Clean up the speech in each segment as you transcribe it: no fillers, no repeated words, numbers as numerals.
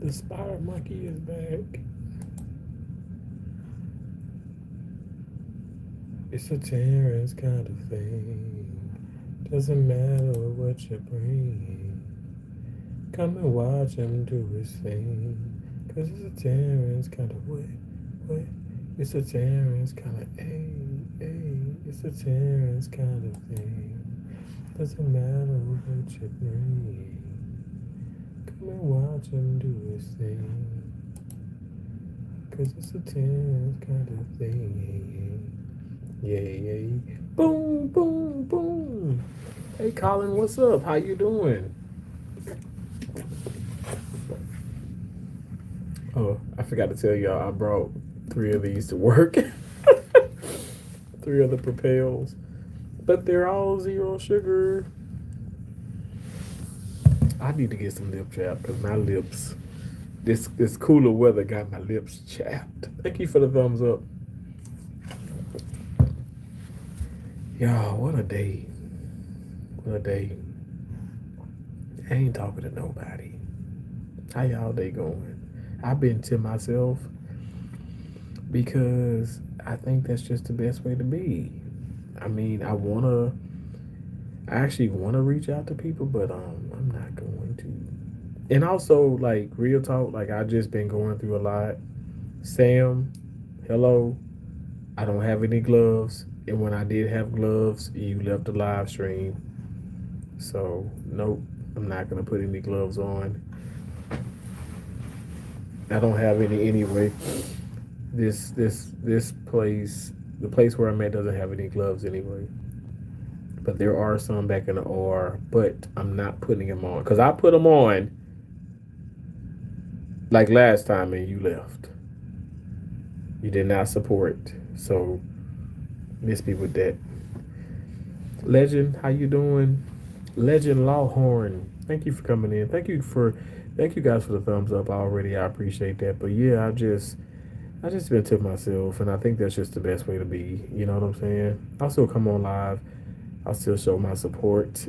The spider monkey is back. It's a Terrence kind of thing. Doesn't matter what you bring. Come and watch him do his thing. Cause it's a Terrence kind of way. It's a Terrence kind of ay. It's a Terrence kind of thing. Doesn't matter what you bring. Come and watch him do his thing. Cause it's a Terrence kind of thing. Yay. Boom. Hey Colin, what's up? How you doing? Oh, I forgot to tell y'all I brought 3 of these to work. 3 of the propels. But they're all zero sugar. I need to get some lip chap because my lips this cooler weather got my lips chapped. Thank you for the thumbs up. Y'all, what a day. What a day. I ain't talking to nobody. How y'all day going? I've been to myself because I think that's just the best way to be. I mean, I actually wanna reach out to people, but I'm not going to. And also, like real talk, like I just been going through a lot. Sam, hello. I don't have any gloves, and when I did have gloves, you left the live stream. So nope, I'm not gonna put any gloves on. I don't have any anyway. This place, the place where I'm at doesn't have any gloves anyway. But there are some back in the OR, but I'm not putting them on because I put them on like last time and you left. You did not support, so miss me with that. Legend, how you doing? Legend Lawhorn, thank you for coming in. Thank you guys for the thumbs up already. I appreciate that. But yeah, I just been to myself, and I think that's just the best way to be. You know what I'm saying? I'll still come on live. I'll still show my support.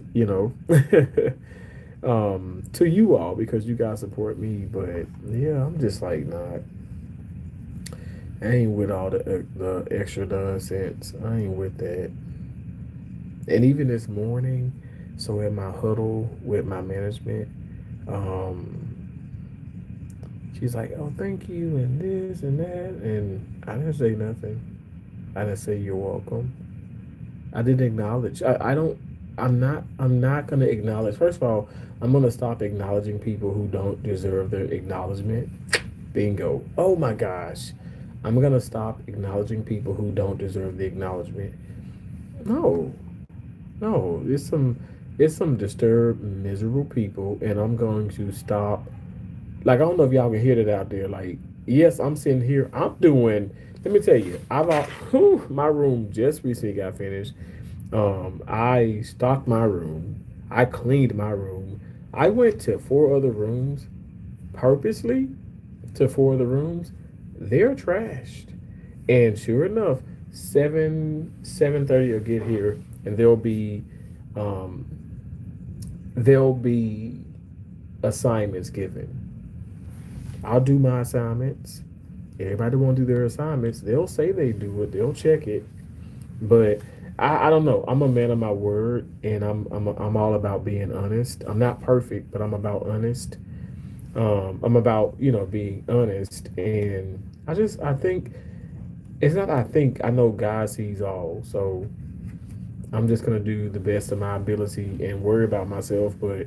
To you all because you guys support me. But yeah, I'm just like not. I ain't with all the extra nonsense. I ain't with that. And even this morning, so in my huddle with my management, she's like, "Oh, thank you," and this and that, and I didn't say nothing. I didn't say you're welcome. I didn't acknowledge. I don't. I'm not gonna acknowledge. First of all, I'm gonna stop acknowledging people who don't deserve their acknowledgement. Bingo. Oh my gosh. I'm gonna stop acknowledging people who don't deserve the acknowledgement. No, no. It's some disturbed, miserable people, and I'm going to stop. Like I don't know if y'all can hear that out there. Like, yes, I'm sitting here. I'm doing. Let me tell you, my room just recently got finished. I stocked my room. I cleaned my room. I went to 4 other rooms purposely to 4 of the rooms. They're trashed, and sure enough, 7:30 will get here, and um, there'll be assignments given. I'll do my assignments. Everybody won't do their assignments. They'll say they do it. They'll check it. But I don't know. I'm a man of my word, and I'm all about being honest. I'm not perfect, but I'm about honest. I'm about being honest, and I think it's not. I think I know God sees all, so I'm just gonna do the best of my ability and worry about myself. But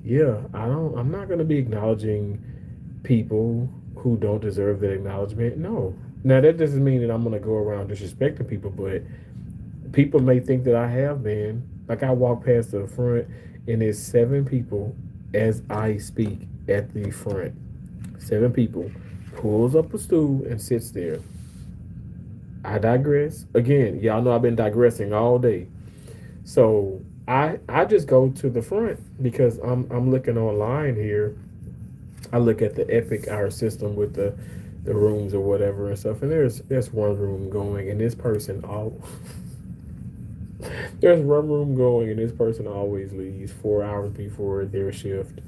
yeah, I don't. I'm not gonna be acknowledging people who don't deserve that acknowledgement. No. Now that doesn't mean that I'm gonna go around disrespecting people, but people may think that I have been. Like I walk past the front, and there's 7 people as I speak at the front. 7 people pulls up a stool and sits there. I digress. Again, y'all know I've been digressing all day. So I just go to the front because I'm looking online here. I look at the Epic Hour system with the rooms or whatever and stuff, and there's one room going, and this person all there's one room going, and this person always leaves 4 hours before their shift,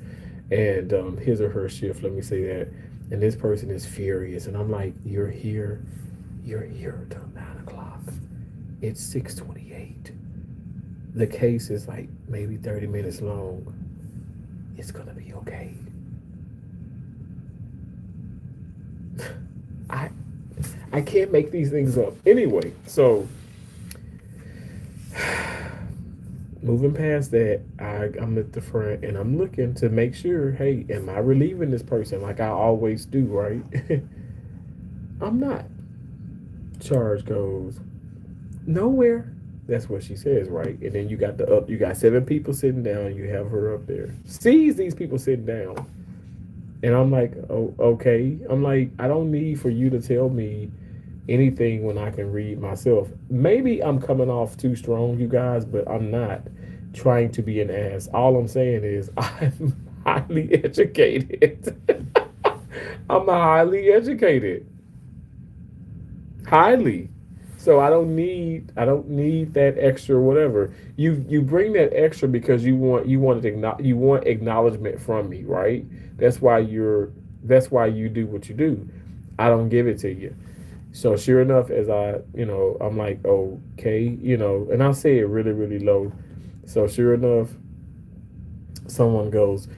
and his or her shift. Let me say that. And this person is furious, and I'm like, you're here till 9 o'clock. It's 6:28. The case is like maybe 30 minutes long. It's gonna be okay. I I can't make these things up anyway. So moving past that, I'm at the front and I'm looking to make sure, hey, am I relieving this person like I always do, right? I'm not. Charge goes nowhere. That's what she says, right? And then you got 7 people sitting down, you have her up there. Sees these people sitting down. And I'm like, oh, okay. I'm like, I don't need for you to tell me anything when I can read myself. Maybe I'm coming off too strong, you guys, but I'm not trying to be an ass. All I'm saying is I'm highly educated. I'm highly educated. Highly. So I don't need that extra whatever. You bring that extra because you want acknowledgement from me, right? That's why that's why you do what you do. I don't give it to you. So sure enough, as I'm like, okay, and I say it really, really low. So sure enough, someone goes,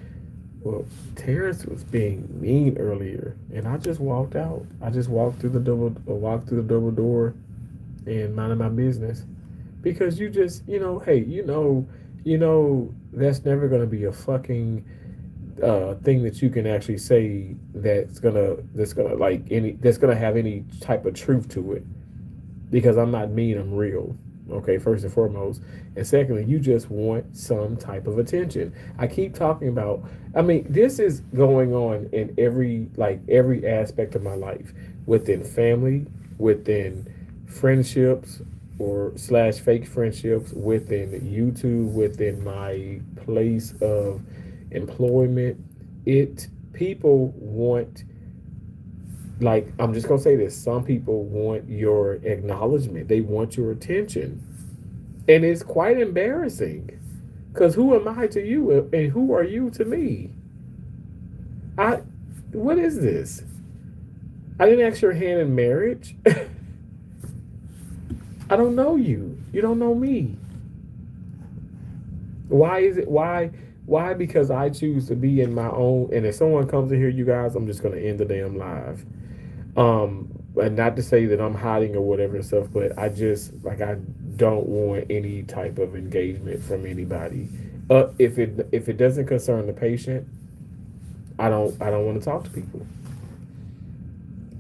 well, Terrence was being mean earlier, and I just walked out. I just walked through the double door, and minded my business, because you just, hey, that's never gonna be a fucking thing that you can actually say that's gonna have any type of truth to it, because I'm not mean, I'm real. Okay, first and foremost. And secondly, you just want some type of attention. I keep talking about, I mean, this is going on in every aspect of my life, within family, within friendships or slash fake friendships, within YouTube, within my place of employment. It People want, like, I'm just gonna say this, some people want your acknowledgement, they want your attention, and it's quite embarrassing, because who am I to you and who are you to me? I What is this? I didn't ask your hand in marriage. I don't know you, you don't know me. Why is it why because I choose to be in my own, and if someone comes in here, you guys, I'm just gonna end the damn live. And not to say that I'm hiding or whatever and stuff, but I just, like, I don't want any type of engagement from anybody. If it doesn't concern the patient, I don't want to talk to people.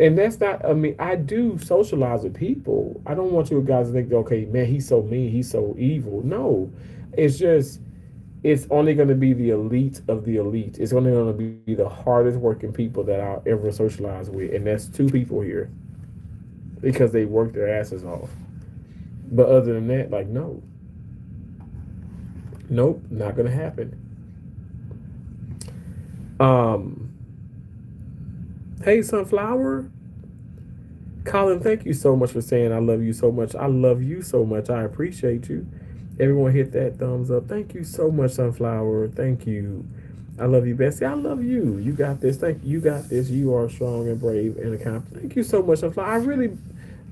And that's not, I mean, I do socialize with people. I don't want you guys to think, okay, man, he's so mean, he's so evil. No, it's just, it's only going to be the elite of the elite. It's only going to be the hardest working people that I'll ever socialize with, and that's 2 people here, because they work their asses off. But other than that, like, no, nope, not going to happen. Um, hey, Sunflower, Colin, thank you so much for saying I love you so much. I love you so much. I appreciate you. Everyone hit that thumbs up. Thank you so much, Sunflower. Thank you. I love you, Bessie. I love you. You got this. Thank you. You got this. You are strong and brave and accomplished. Thank you so much, Sunflower.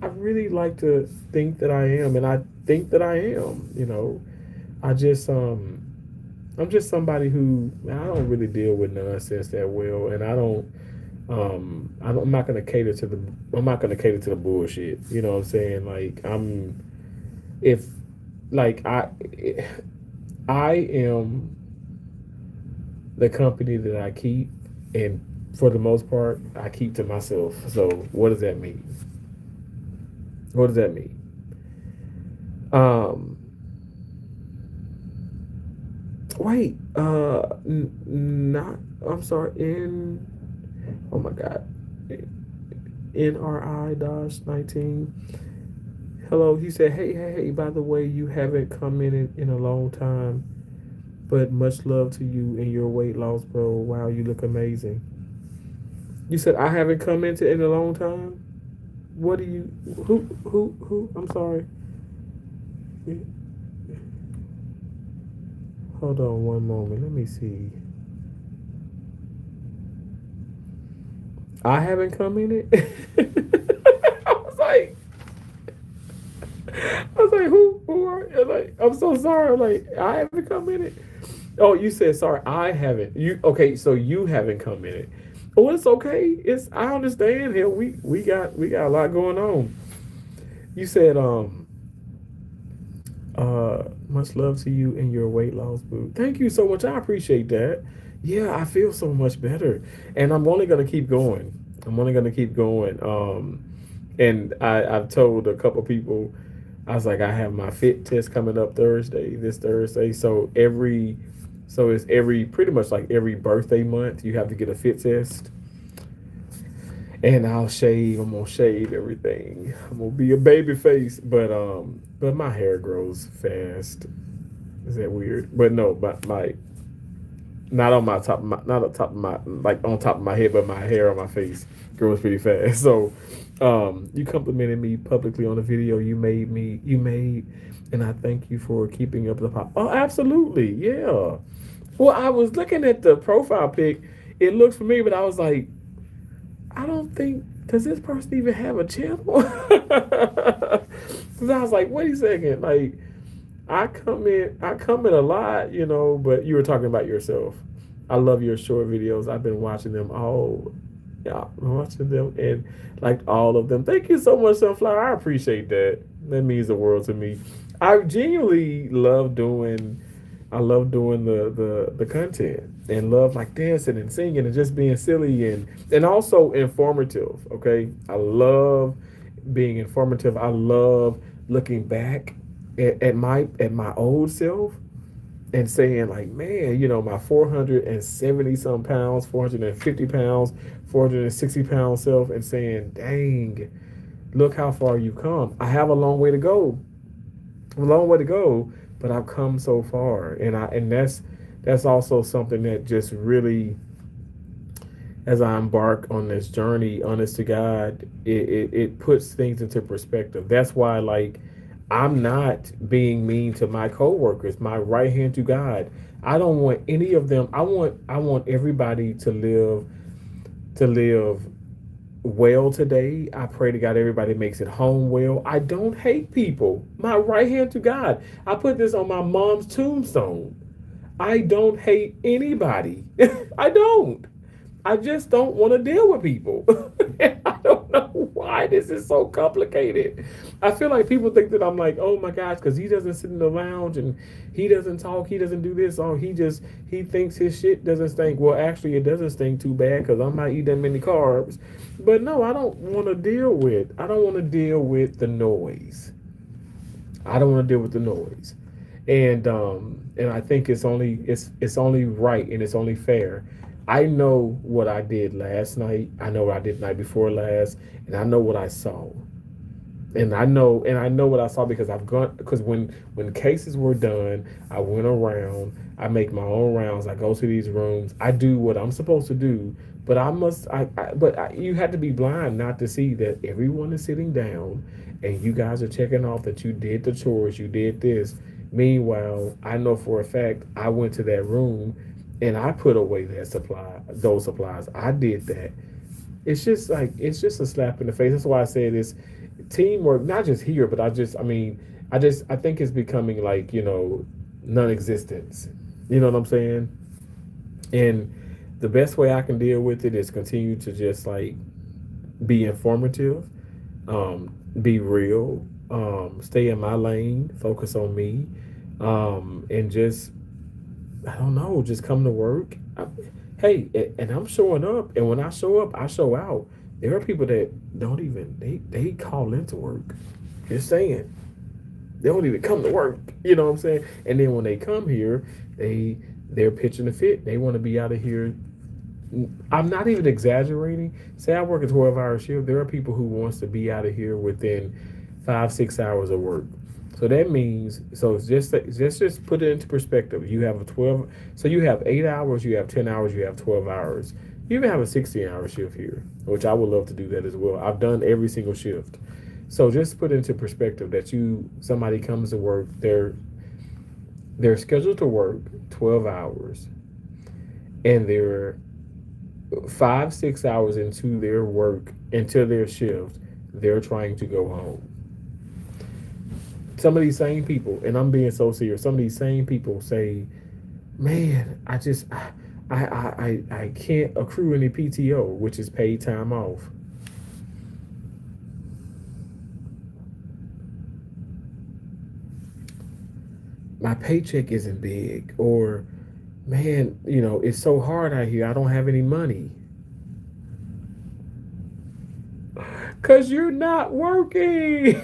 I really like to think that I am, and I think that I am. I just I'm just somebody who, I don't really deal with nonsense that well, and I'm not gonna cater to the bullshit. You know what I'm saying? Like, if like I am the company that I keep, and for the most part, I keep to myself. So what does that mean? What does that mean? Um, Wait, not. I'm sorry. Oh my God. NRI-19. Hello. He said, hey. By the way, you haven't come in a long time, but much love to you and your weight loss, bro. Wow, you look amazing. You said I haven't come in a long time. What do you? Who? I'm sorry. Hold on one moment. Let me see. I haven't come in it. I was like, who are you? Like, I'm so sorry. Like, I haven't come in it. Oh, you said sorry. I haven't. You okay? So you haven't come in it. Oh, it's okay. It's I understand. Here we got a lot going on. You said much love to you and your weight loss boo. Thank you so much. I appreciate that. Yeah, I feel so much better, and I'm only gonna keep going. I'm only gonna keep going. And I've told a couple people, I was like, I have my fit test coming up this Thursday. So it's every pretty much like every birthday month you have to get a fit test. And I'll shave. I'm gonna shave everything. I'm gonna be a baby face, but my hair grows fast. Is that weird? But no, but my not on my top, not on top of my like on top of my head, but my hair on my face grows pretty fast. So, you complimented me publicly on the video you made, and I thank you for keeping up the pop. Oh, absolutely, yeah. Well, I was looking at the profile pic. It looks familiar, but I was like, I don't think does this person even have a channel? Because I was like, wait a second, like I come in a lot, but you were talking about yourself. I love your short videos. I've been watching them all. Yeah, I'm watching them and like all of them. Thank you so much, Sunflower. I appreciate that. That means the world to me. I genuinely love doing the content and love like dancing and singing and just being silly and also informative. Okay, I love being informative. I love looking back at my old self and saying like, man, my 470 some pounds, 450 pounds, 460 pound self, and saying, dang, look how far you've come. I have a long way to go, but I've come so far, and that's also something that just really, as I embark on this journey, honest to God, it puts things into perspective. That's why, like, I'm not being mean to my coworkers, my right hand to God. I don't want any of them. I want everybody to live well today. I pray to God everybody makes it home well. I don't hate people. My right hand to God. I put this on my mom's tombstone. I don't hate anybody. I don't. I just don't want to deal with people. I don't know why this is so complicated. I feel like people think that I'm like, oh my gosh, because he doesn't sit in the lounge and he doesn't talk, he doesn't do this, or he thinks his shit doesn't stink. Well, actually, it doesn't stink too bad because I'm not eating that many carbs. But no, I don't want to deal with the noise. I don't want to deal with the noise, and I think it's only right and it's only fair. I know what I did last night. I know what I did the night before last, and I know what I saw. And I know what I saw because I've gone because when cases were done, I went around. I make my own rounds. I go to these rooms. I do what I'm supposed to do. But I must. You had to be blind not to see that everyone is sitting down, and you guys are checking off that you did the chores, you did this. Meanwhile, I know for a fact I went to that room, and I put away those supplies. I did that. It's just a slap in the face. That's why I say this teamwork, not just here, but I think it's becoming like, non-existence. You know what I'm saying? And the best way I can deal with it is continue to just like be informative, be real, stay in my lane, focus on me, and just I don't know, just come to work. And I'm showing up, and when I show up, I show out. There are people that don't even they call into work. Just saying, they don't even come to work. You know what I'm saying? And then when they come here, they're pitching a fit. They want to be out of here. I'm not even exaggerating. Say I work a 12-hour shift. There are people who wants to be out of here within 5-6 hours of work. So that means just put it into perspective. You have a 12. So you have 8 hours. You have 10 hours. You have 12 hours. You even have a 16-hour shift here, which I would love to do that as well. I've done every single shift. So just put into perspective that somebody comes to work. They're scheduled to work 12 hours, and 5, 6 hours into their work, into their shift, they're trying to go home. Some of these same people, and I'm being so serious, some of these same people say, man, I can't accrue any PTO, which is paid time off. My paycheck isn't big, or man, it's so hard out here. I don't have any money. Because you're not working.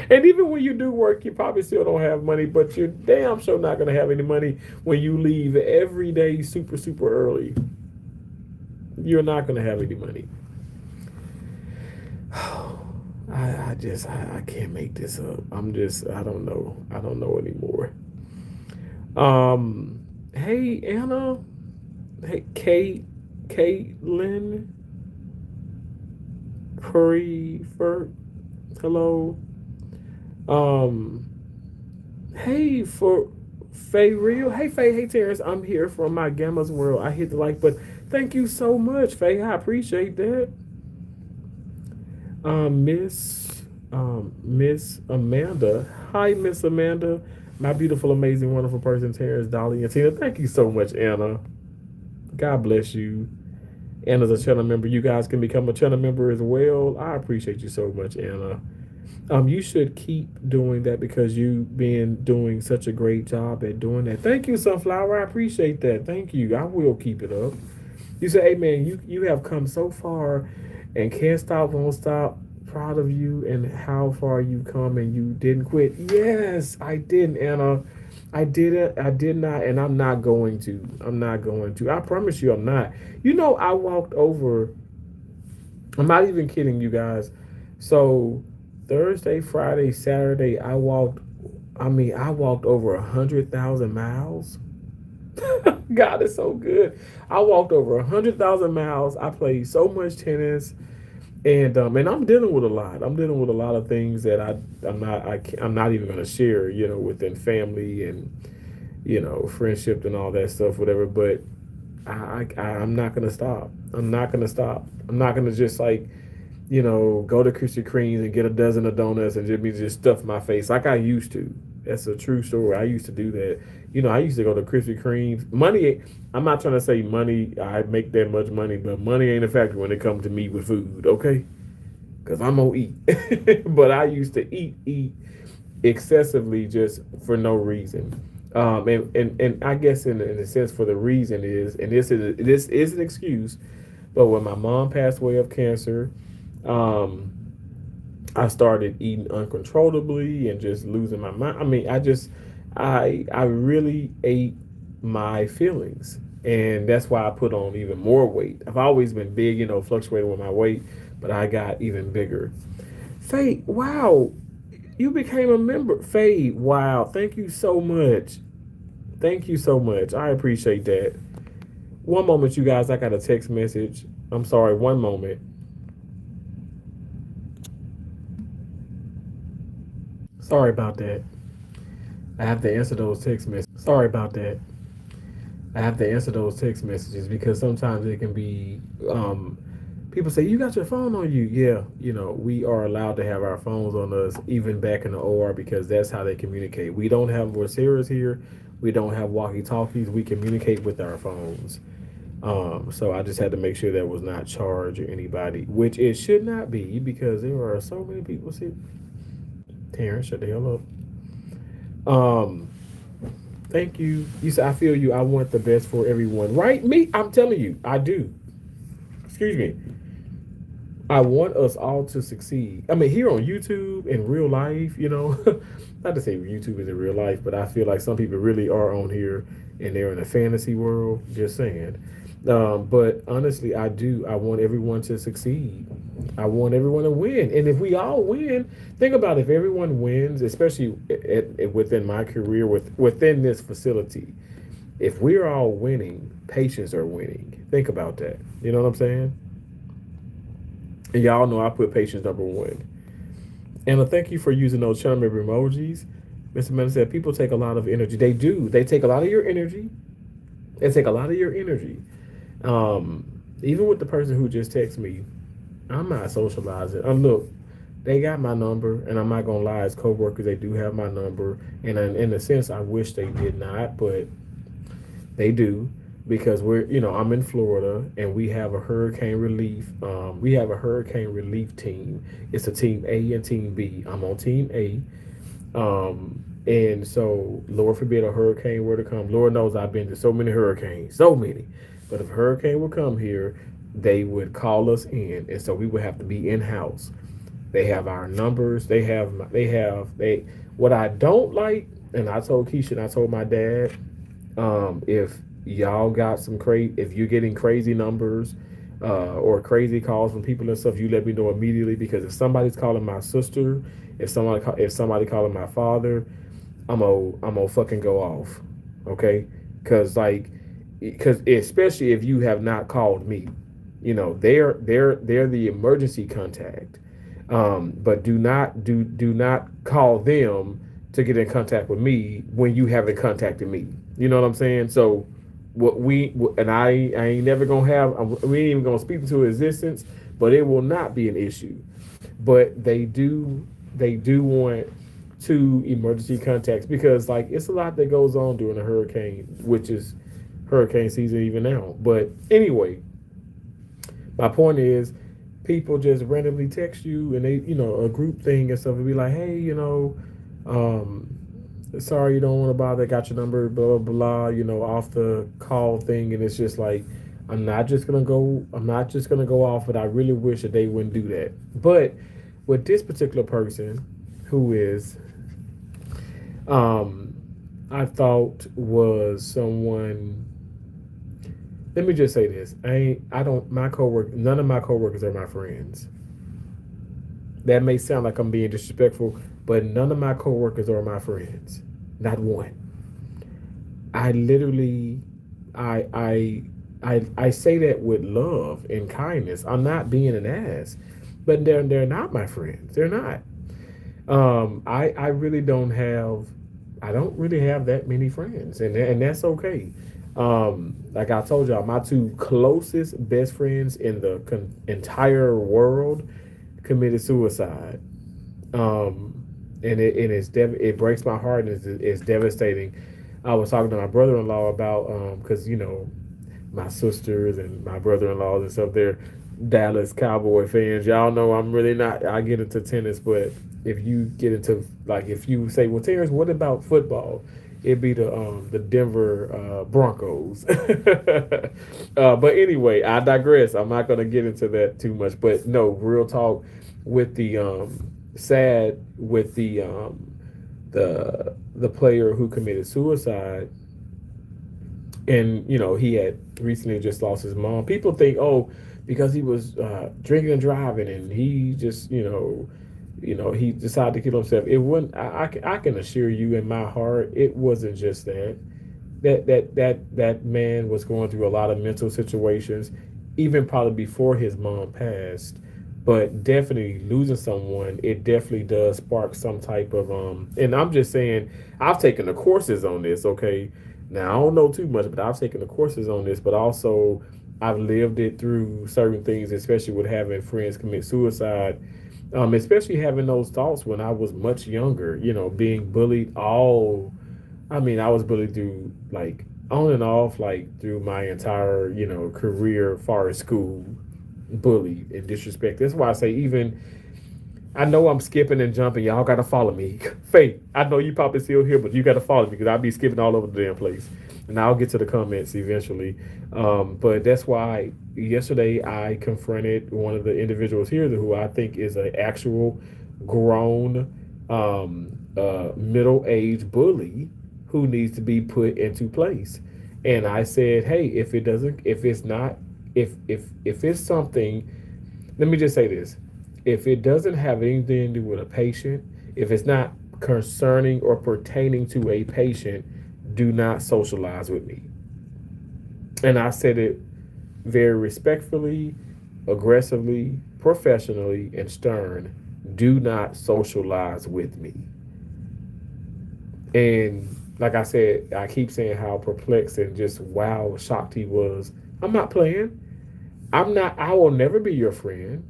And even when you do work, you probably still don't have money, but you're damn sure not going to have any money when you leave every day super, super early. You're not going to have any money. I can't make this up. I don't know. I don't know anymore. Hey, Anna. Hey, Caitlin. Prefer. Hello. Um, hey, for Faye Real. Hey, Faye. Hey, Terrence. I'm here from my Gamma's World. I hit the like button. Thank you so much, Faye. I appreciate that. Miss Amanda. Hi, Miss Amanda. My beautiful, amazing, wonderful person, Terrence, Dolly, and Tina. Thank you so much, Anna. God bless you. Anna's a channel member. You guys can become a channel member as well. I appreciate you so much, Anna. You should keep doing that because you've been doing such a great job at doing that. Thank you, Sunflower. I appreciate that. Thank you. I will keep it up. You say, hey man, you have come so far and can't stop, won't stop. Proud of you and how far you come and you didn't quit. Yes, I didn't, Anna. I did it. I did not, and I'm not going to. I'm not going to. I promise you, I'm not. I walked over. I'm not even kidding you guys. So Thursday, Friday, Saturday, I walked. I walked over 100,000 miles. God is so good. I walked over 100,000 miles. I played so much tennis, and I'm dealing with a lot. I'm dealing with a lot of things that I'm not even going to share. Within family and friendship and all that stuff, whatever. But I'm not going to stop. I'm not going to stop. I'm not going to just like go to Krispy Kremes and get a dozen of donuts and just stuff my face like I used to. That's a true story. I used to do that. I used to go to Krispy Kremes. Money, I'm not trying to say money, I make that much money, but money ain't a factor when it comes to me with food, okay? Because I'm going to eat. But I used to eat excessively just for no reason. And I guess in a sense for the reason is, and this is an excuse, but when my mom passed away of cancer, um, I started eating uncontrollably and just losing my mind. I really ate my feelings, and that's why I put on even more weight. I've always been big, fluctuating with my weight, but I got even bigger. Faye, wow, you became a member. Faye, wow, thank you so much. Thank you so much. I appreciate that. One moment, you guys. I got a text message. I'm sorry. One moment. Sorry about that. I have to answer those text messages. Sorry about that. I have to answer those text messages because sometimes it can be people say you got your phone on you. Yeah, we are allowed to have our phones on us even back in the OR because that's how they communicate. We don't have voiceovers here. We don't have walkie talkies. We communicate with our phones. So I just had to make sure that was not charged or anybody, which it should not be because there are so many people. See, Terrence, shut the hell up. Thank you. You said I feel you. I want the best for everyone. Right? Me? I'm telling you, I do. Excuse me. I want us all to succeed. I mean, here on YouTube in real life, not to say YouTube is in real life, but I feel like some people really are on here and they're in a fantasy world. Just saying. But honestly, I do. I want everyone to succeed. I want everyone to win. And if we all win, think about if everyone wins, especially within my career, within this facility, if we're all winning, patients are winning. Think about that. You know what I'm saying? And y'all know I put patients number one. And thank you for using those channel member emojis. Mr. Mender said people take a lot of energy. They do. They take a lot of your energy. They take a lot of your energy. Even with the person who just texted me, I'm not socializing. Look, they got my number, and I'm not gonna lie. As coworkers, they do have my number, and in a sense, I wish they did not, but they do because I'm in Florida, and we have a hurricane relief. We have a hurricane relief team. It's a team A and team B. I'm on team A. And so, Lord forbid a hurricane were to come. Lord knows I've been to so many hurricanes, so many. But if a hurricane would come here, they would call us in, and so we would have to be in house. They have our numbers. They. What I don't like, and I told Keisha, and I told my dad, if y'all got if you're getting crazy numbers, or crazy calls from people and stuff, you let me know immediately because if somebody's calling my sister, if somebody calling my father, I'm gonna fucking go off, okay? Because especially if you have not called me, they're the emergency contact, but do not call them to get in contact with me when you haven't contacted me. You know what I'm saying? So and I ain't never gonna we ain't even gonna speak into existence, but it will not be an issue. But they do want two emergency contacts because like it's a lot that goes on during a hurricane, which is hurricane season even now. But anyway, my point is people just randomly text you and they, a group thing and stuff and be like, hey, um, sorry you don't want to bother, got your number, blah, blah, blah, off the call thing. And it's just like, I'm not just going to go off, but I really wish that they wouldn't do that. But with this particular person who is, um, I thought was someone, let me just say this. None of my coworkers are my friends. That may sound like I'm being disrespectful, but none of my coworkers are my friends. Not one. I literally, I say that with love and kindness. I'm not being an ass, but they're not my friends. They're not. I really don't have, I don't really have that many friends, and that's okay. Like I told y'all, my two closest best friends in the entire world committed suicide. And it breaks my heart and it's devastating. I was talking to my brother-in-law about because my sisters and my brother-in-laws and stuff, they're Dallas Cowboy fans. Y'all know I'm really not. I get into tennis, but if you get into like if you say, well, Terrence, what about football? It'd be the Denver Broncos. But anyway, I digress. I'm not gonna get into that too much. But no, real talk. With the sad with the player who committed suicide, and he had recently just lost his mom. People think, oh, because he was drinking and driving, and he just he decided to kill himself. It wouldn't. I can assure you, in my heart, it wasn't just that. That man was going through a lot of mental situations, even probably before his mom passed. But definitely losing someone, it definitely does spark some type of And I'm just saying, I've taken the courses on this. Okay, now I don't know too much, but I've taken the courses on this. But also, I've lived it through certain things, especially with having friends commit suicide. Especially having those thoughts when I was much younger, being bullied I mean, I was bullied through like on and off, like through my entire, career, far as school, bullied and disrespect. That's why I say even I know I'm skipping and jumping. Y'all gotta follow me. Faith, I know you probably still here, but you gotta follow me because I'll be skipping all over the damn place. And I'll get to the comments eventually. But that's why yesterday I confronted one of the individuals here who I think is an actual grown middle-aged bully who needs to be put into place. And I said, hey, if it's something, let me just say this. If it doesn't have anything to do with a patient, if it's not concerning or pertaining to a patient, do not socialize with me. And I said it very respectfully, aggressively, professionally, and stern. Do not socialize with me. And like I said, I keep saying how perplexed and just wow shocked he was I'm not playing. I'm not. I will never be your friend.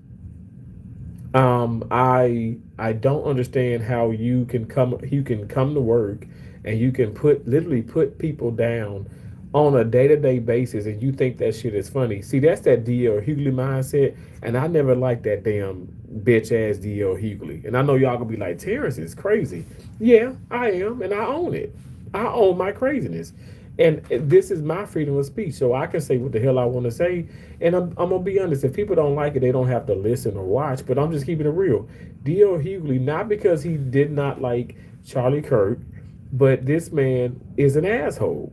I don't understand how you can come to work and you can literally put people down on a day to day basis and you think that shit is funny. See, that's that DL Hughley mindset, and I never liked that damn bitch ass DL Hughley. And I know y'all gonna be like, Terrence is crazy. Yeah, I am, and I own it. I own my craziness. And this is my freedom of speech, so I can say what the hell I want to say. And I'm gonna be honest. If people don't like it, they don't have to listen or watch. But I'm just keeping it real. D.L. Hughley, not because he did not like Charlie Kirk, but this man is an asshole.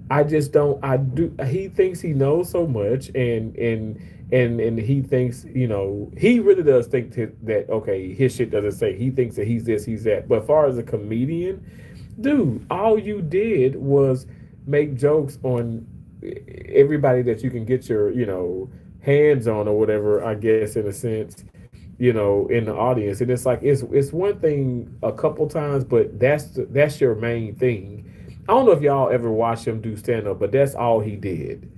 I just don't. I do. He thinks he knows so much, and he thinks, he really does think that okay, his shit doesn't say. He thinks that he's this, he's that. But as far as a comedian, dude, all you did was make jokes on everybody that you can get your, hands on or whatever, I guess, in a sense, in the audience. And it's like it's one thing a couple times, but that's your main thing. I don't know if y'all ever watched him do stand up, but that's all he did.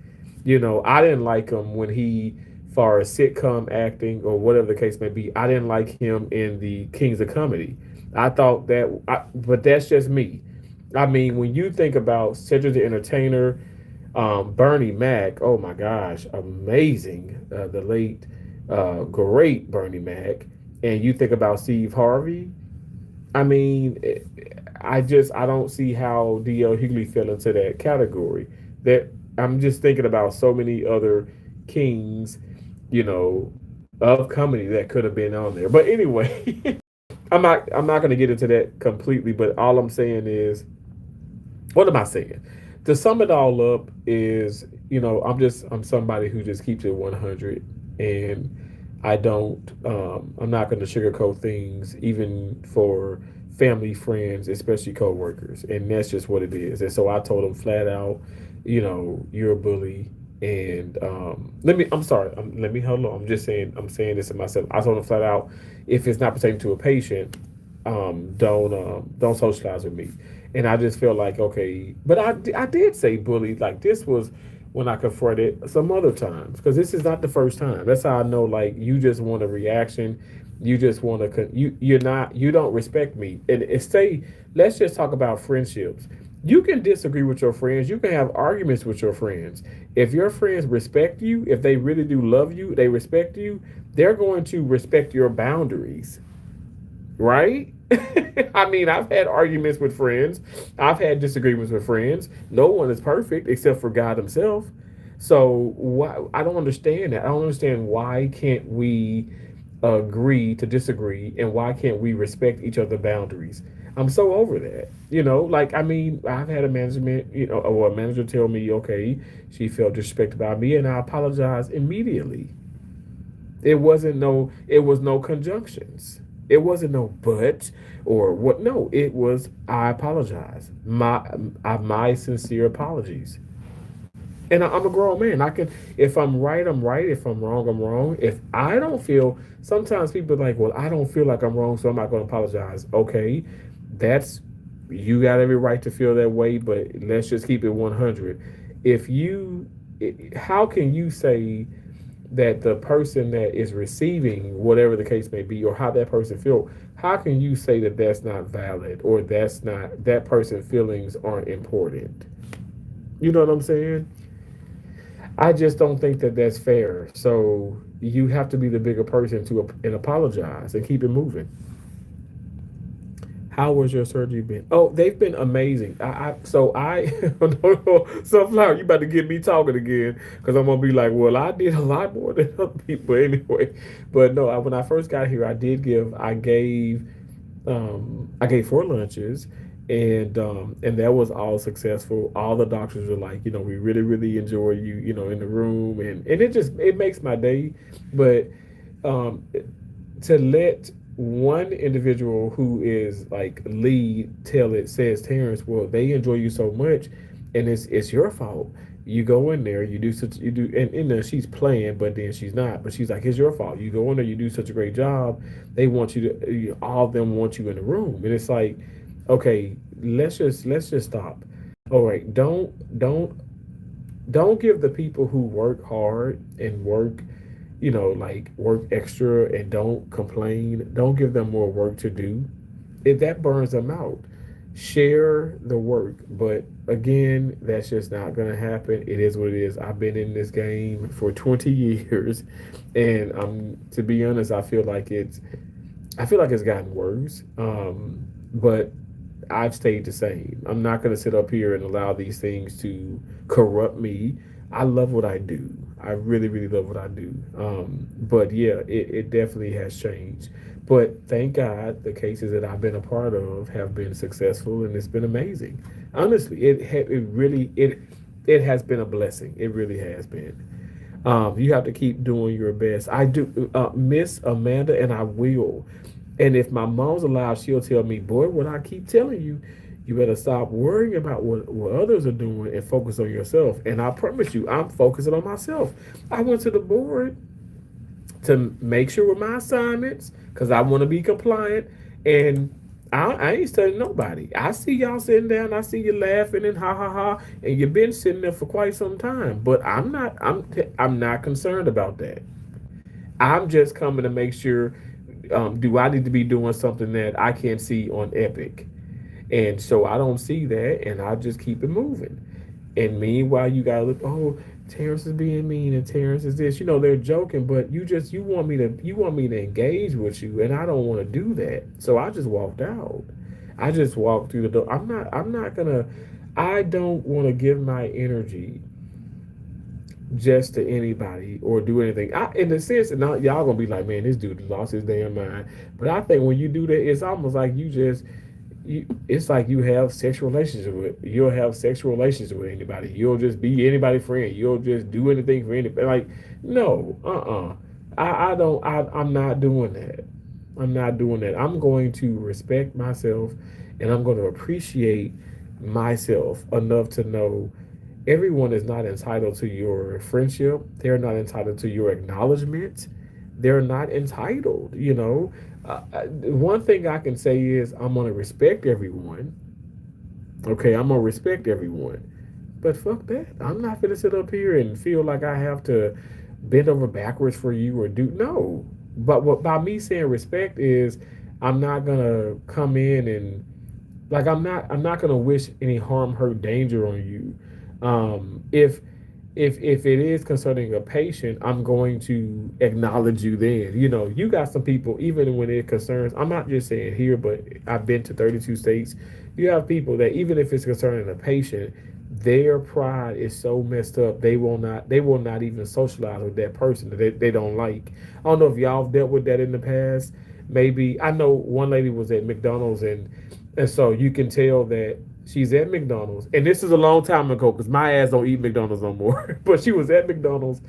I didn't like him when he, far as sitcom acting or whatever the case may be, I didn't like him in the Kings of Comedy. I thought but that's just me. I mean, when you think about Cedric the Entertainer, Bernie Mac, oh my gosh, amazing. The late, great Bernie Mac. And you think about Steve Harvey, I mean, I don't see how D.L. Hughley fell into that category. That I'm just thinking about so many other kings, you know, of comedy that could have been on there. But anyway, I'm not going to get into that completely. But all I'm saying is, what am I saying? To sum it all up is, I'm somebody who just keeps it 100, and I'm not going to sugarcoat things, even for family, friends, especially coworkers, and that's just what it is. And so I told him flat out, you're a bully. And I'm sorry, let me hold on. I'm saying this to myself. I told him flat out, if it's not pertaining to a patient, don't socialize with me. And I just feel like, okay, but I did say bully. Like, this was when I confronted some other times, because this is not the first time. That's how I know, like, you just want a reaction. You just want to you don't respect me. And say, let's just talk about friendships. You can disagree with your friends. You can have arguments with your friends. If your friends respect you, if they really do love you, they respect you, they're going to respect your boundaries, right? I mean, I've had arguments with friends. I've had disagreements with friends. No one is perfect except for God Himself. So why, I don't understand that. I don't understand, why can't we agree to disagree, and why can't we respect each other's boundaries? I'm so over that. Like, I mean, I've had a management, or a manager tell me, okay, she felt disrespected by me, and I apologized immediately. It was no conjunctions. It wasn't no but or what. No, it was, I apologize. My sincere apologies. And I'm a grown man. I can, if I'm right, I'm right. If I'm wrong, I'm wrong. If I don't feel, sometimes people are like, well, I don't feel like I'm wrong, so I'm not going to apologize. Okay, that's, you got every right to feel that way, but let's just keep it 100. If you, how can you say that the person that is receiving whatever the case may be, or how that person feel, how can you say that that's not valid, or that person's feelings aren't important? You know what I'm saying? I just don't think that that's fair. So you have to be the bigger person and apologize and keep it moving. How was your surgery been? Oh, they've been amazing. Sunflower, you about to get me talking again, because I'm gonna be like, well, I did a lot more than other people anyway. But no, when I first got here, I gave 4 lunches, and that was all successful. All the doctors were like, we really, really enjoy you, in the room, and it makes my day. But um, to let one individual who is like lead tell it, says, Terrence, well, they enjoy you so much, and it's your fault. You go in there, you do, and in there she's playing, but then she's not. But she's like, it's your fault. You go in there, you do such a great job. They want you to, all of them want you in the room, and it's like, okay, let's just stop. All right, don't Don't give the people who work hard and work, like work extra and don't complain, don't give them more work to do. If that burns them out, share the work. But again, that's just not going to happen. It is what it is. I've been in this game for 20 years, and to be honest, I feel like it's gotten worse. But I've stayed the same. I'm not going to sit up here and allow these things to corrupt me. I love what I do. I really, really love what I do. But yeah, it definitely has changed. But thank God the cases that I've been a part of have been successful, and it's been amazing. Honestly, it really it has been a blessing. It really has been. You have to keep doing your best. I do, Miss Amanda, and I will. And if my mom's alive, she'll tell me, boy, what I keep telling you, you better stop worrying about what others are doing and focus on yourself. And I promise you, I'm focusing on myself. I went to the board to make sure with my assignments because I want to be compliant. And I ain't studying nobody. I see y'all sitting down. I see you laughing and ha ha ha, and you've been sitting there for quite some time. But I'm not. I'm not concerned about that. I'm just coming to make sure. Do I need to be doing something that I can't see on Epic? And so I don't see that, and I just keep it moving. And meanwhile, you gotta look. Oh, Terrence is being mean, and Terrence is this. They're joking, but you want me to engage with you, and I don't want to do that. So I just walked out. I just walked through the door. I'm not gonna. I don't want to give my energy just to anybody or do anything. In the sense that now y'all gonna be like, man, this dude lost his damn mind. But I think when you do that, it's almost like it's like you'll have sexual relations with anybody. You'll just be anybody's friend. You'll just do anything for anybody. Like, no, I don't. I'm not doing that. I'm not doing that. I'm going to respect myself, and I'm going to appreciate myself enough to know everyone is not entitled to your friendship. They're not entitled to your acknowledgement. They're not entitled. One thing I can say is I'm gonna respect everyone. Okay, I'm gonna respect everyone. But fuck that. I'm not gonna sit up here and feel like I have to bend over backwards for you or do no. But what by me saying respect is I'm not gonna come in and like I'm not gonna wish any harm, hurt, danger on you. If it is concerning a patient, I'm going to acknowledge you then. You got some people, even when it concerns, I'm not just saying here, but I've been to 32 states. You have people that even if it's concerning a patient, their pride is so messed up they will not even socialize with that person that they don't like. I don't know if y'all have dealt with that in the past. Maybe I know one lady was at McDonald's and so you can tell that she's at McDonald's, and this is a long time ago because my ass don't eat McDonald's no more. But she was at McDonald's,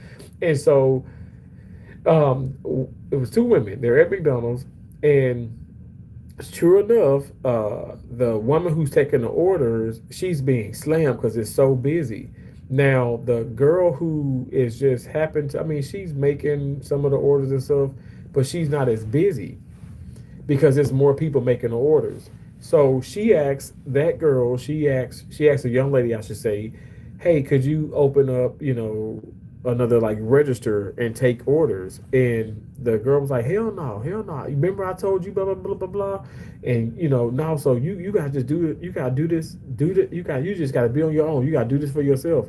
and so um, it was two women. They're at McDonald's, and sure enough, the woman who's taking the orders, she's being slammed because it's so busy. Now the girl who is just happened to, I mean, she's making some of the orders and stuff, but she's not as busy because there's more people making the orders. So she asks that girl, she asks a young lady, I should say, hey, could you open up, another like register and take orders? And the girl was like, hell no, hell no. Remember I told you blah blah blah blah blah. And now so you gotta just do it, you gotta do this, you just gotta be on your own. You gotta do this for yourself.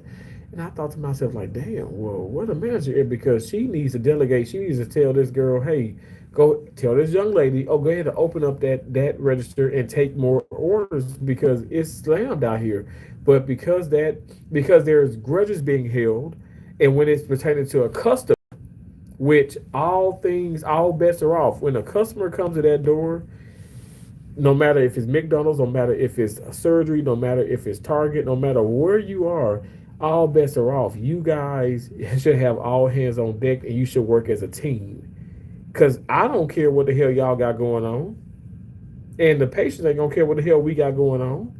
And I thought to myself, like, damn, well, what a manager is because she needs to delegate. She needs to tell this girl, hey, go tell this young lady, oh, go ahead and open up that register and take more orders because it's slammed out here. But because there's grudges being held, and when it's pertaining to a customer, which all bets are off. When a customer comes to that door, no matter if it's McDonald's, no matter if it's a surgery, no matter if it's Target, no matter where you are, all bets are off. You guys should have all hands on deck and you should work as a team. Because I don't care what the hell y'all got going on. And the patients ain't going to care what the hell we got going on.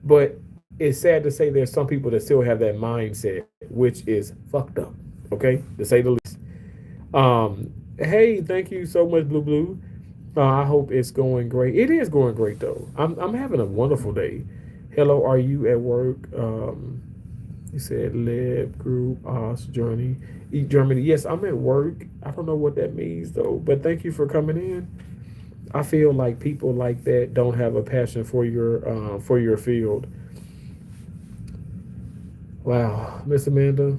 But it's sad to say there's some people that still have that mindset, which is fucked up. Okay? To say the least. Hey, thank you so much, Blue Blue. I hope it's going great. It is going great though. I'm having a wonderful day. Hello, are you at work? You said Lib Group Oz Journey Eat Germany. Yes, I'm at work. I don't know what that means though, but thank you for coming in. I feel like people like that don't have a passion for your field. Wow, Miss Amanda,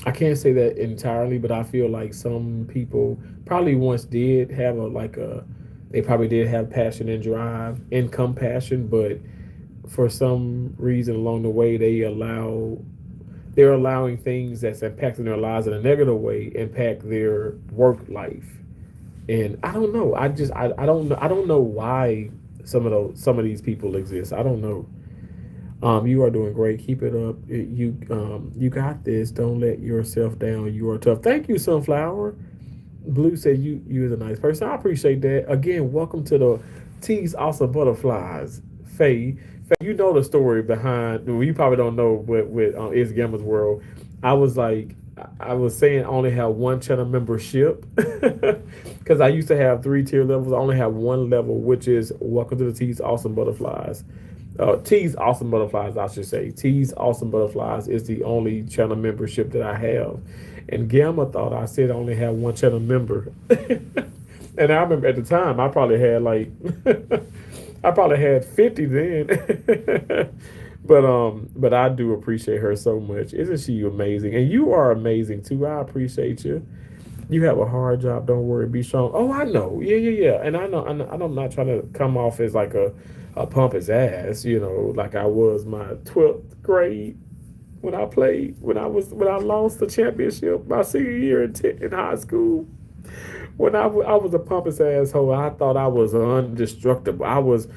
I can't say that entirely, but I feel like some people probably once did have they probably did have passion and drive and compassion, but for some reason along the way they're allowing things that's impacting their lives in a negative way impact their work life. And I don't know. I don't know why some of these people exist. I don't know. You are doing great. Keep it up. You got this. Don't let yourself down. You are tough. Thank you, Sunflower. Blue said you is a nice person. I appreciate that. Again, welcome to the T's Awesome Butterflies. Faye, you know the story behind. Well, you probably don't know, but with Is Gamma's World, I was like, I was saying I only have one channel membership because I used to have 3 tier levels. I only have one level, which is Welcome to the T's Awesome Butterflies. T's Awesome Butterflies, I should say. T's Awesome Butterflies is the only channel membership that I have. And Gamma thought I said I only had one channel member. And I remember at the time I probably had like I probably had 50 then. But I do appreciate her so much. Isn't she amazing? And you are amazing too. I appreciate you. You have a hard job. Don't worry. Be strong. Oh, I know. Yeah. And I'm not trying to come off as like a pompous ass, like I was my 12th grade when I played, when I lost the championship my senior year in high school. When I was a pompous asshole, I thought I was indestructible. I was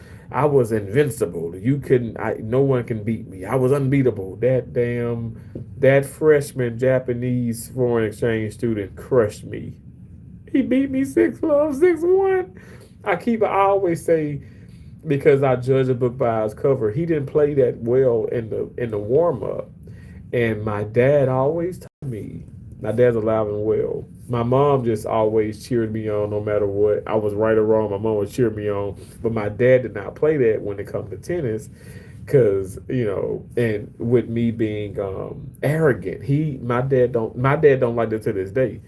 invincible. You couldn't. No one can beat me. I was unbeatable. That freshman Japanese foreign exchange student crushed me. He beat me 6-love, 6-1. I always say because I judge a book by its cover. He didn't play that well in the warm up, and my dad always told me. My dad's alive and well. My mom just always cheered me on no matter what. I was right or wrong. My mom would cheer me on, but my dad did not play that when it comes to tennis, because and with me being arrogant, my dad don't like that to this day.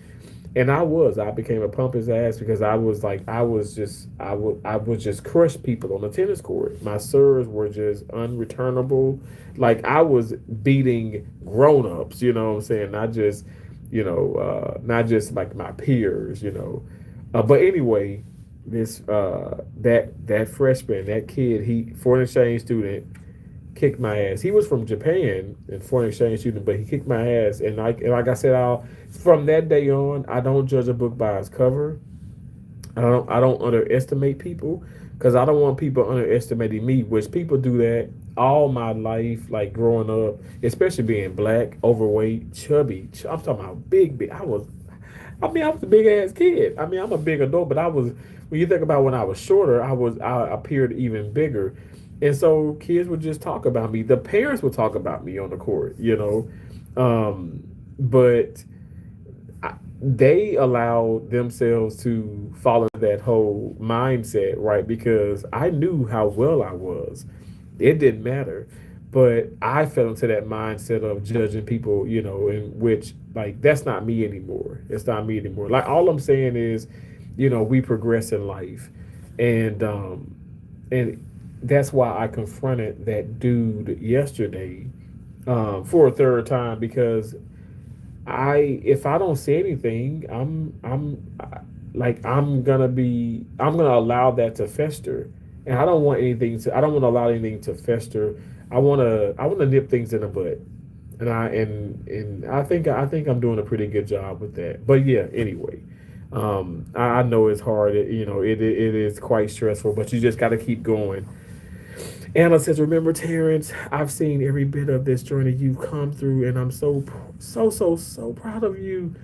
And I became a pump his ass because I was just crush people on the tennis court. My serves were just unreturnable. Like I was beating grown ups, you know what I'm saying? Not just like my peers, But anyway, this that freshman, that kid, he foreign exchange student, kicked my ass. He was from Japan and foreign exchange student, but he kicked my ass. And like I said, from that day on, I don't judge a book by its cover. I don't underestimate people because I don't want people underestimating me, which people do that all my life, like growing up, especially being black, overweight, chubby. I'm talking about big. I was a big ass kid. I mean, I'm a big adult, but I was. When you think about when I was shorter, I appeared even bigger, and so kids would just talk about me. The parents would talk about me on the court. But they allow themselves to fall into that whole mindset, right? Because I knew how well I was. It didn't matter. But I fell into that mindset of judging people, in which, like, that's not me anymore. It's not me anymore. Like, all I'm saying is, we progress in life. And that's why I confronted that dude yesterday for a third time because if I don't say anything, I'm gonna allow that to fester, and I don't want to allow anything to fester. I wanna nip things in the bud, and I think I'm doing a pretty good job with that. But yeah, anyway, I know it's hard. It is quite stressful, but you just got to keep going. Anna says, "Remember, Terrence, I've seen every bit of this journey you've come through, and I'm so proud of you.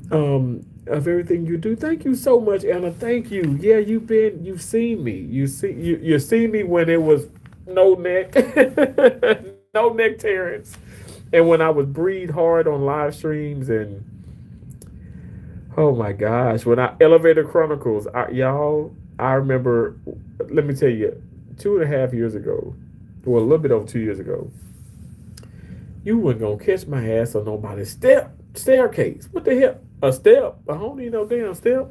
Of everything you do. Thank you so much, Anna. Thank you. Yeah, you've seen me. You seen me when it was no neck, no neck, Terrence, and when I was breathe hard on live streams and." Oh my gosh! When I Elevator Chronicles, I remember. Let me tell you, 2.5 years ago, well, a little bit over 2 years ago. You weren't gonna catch my ass on nobody's staircase. What the hell? A step? I don't need no damn step.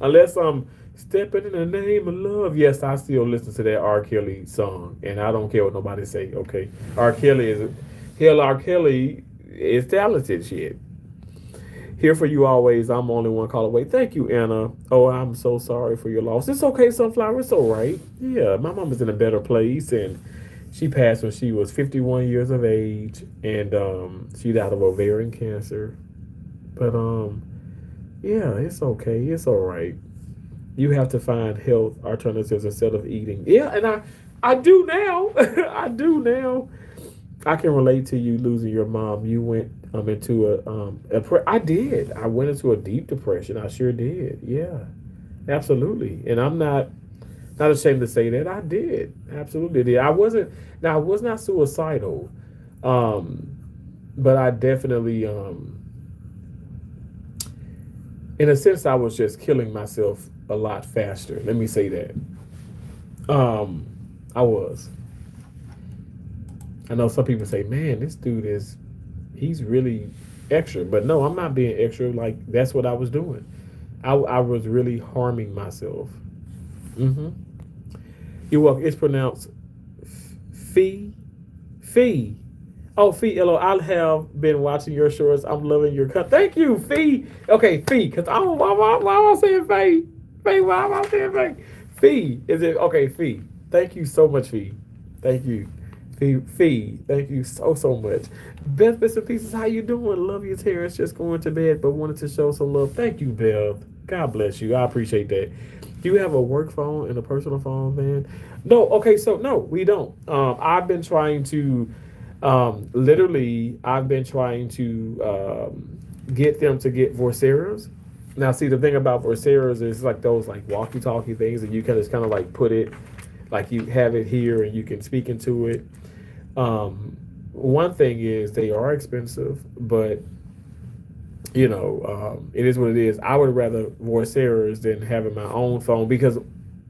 Unless I'm stepping in the name of love. Yes, I still listen to that R. Kelly song, and I don't care what nobody say. Okay, R. Kelly is hell. R. Kelly is talented. Shit. Here for you always. I'm only one call away. Thank you, Anna. Oh, I'm so sorry for your loss. It's okay, Sunflower. It's all right. Yeah, my mom is in a better place, and she passed when she was 51 years of age, and she died of ovarian cancer. But yeah, it's okay. It's all right. You have to find health alternatives instead of eating. Yeah, and I do now. I do now. I can relate to you losing your mom. You went into I did. I went into a deep depression. I sure did. Yeah, absolutely. And I'm not ashamed to say that I did. Absolutely did. I wasn't. Now I was not suicidal, um, but I definitely, in a sense, I was just killing myself a lot faster. Let me say that. Um, I was. I know some people say, "Man, this dude he's really extra," but no, I'm not being extra. Like that's what I was doing. I was really harming myself. Mm-hmm. You're welcome. It's pronounced fee, fee. Oh, fee. Hello. I have been watching your shorts. I'm loving your cut. Thank you, fee. Okay, fee. Cause I don't. Why am I saying fee? Fee. Why am I saying fee? Fee. Is it okay? Fee. Thank you so much, fee. Thank you. Fee, thank you so much. Beth Bits and Pieces, how you doing? Love you, Terrence. Just going to bed, but wanted to show some love. Thank you, Beth. God bless you. I appreciate that. Do you have a work phone and a personal phone, man? No. Okay, so no, we don't. I've been trying to, literally, I've been trying to get them to get Vorceras. Now, see, the thing about Vorceras is like those like walkie-talkie things, and you can just kind of like put it, like you have it here, and you can speak into it. One thing is they are expensive, but it is what it is. I would rather voice errors than having my own phone because,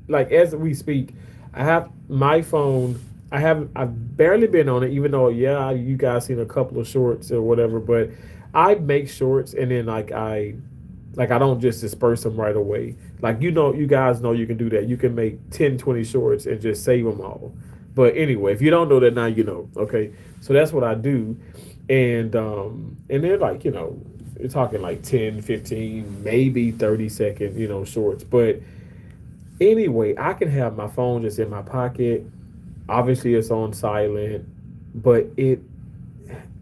like as we speak, I have my phone. I've barely been on it, even though yeah, you guys seen a couple of shorts or whatever. But I make shorts and then I don't just disperse them right away. Like you guys know you can do that. You can make 10, 20 shorts and just save them all. But anyway, if you don't know that now, you know. Okay, so that's what I do, and they're like you're talking like 10, 15, maybe 30-second shorts. But anyway, I can have my phone just in my pocket. Obviously, it's on silent, but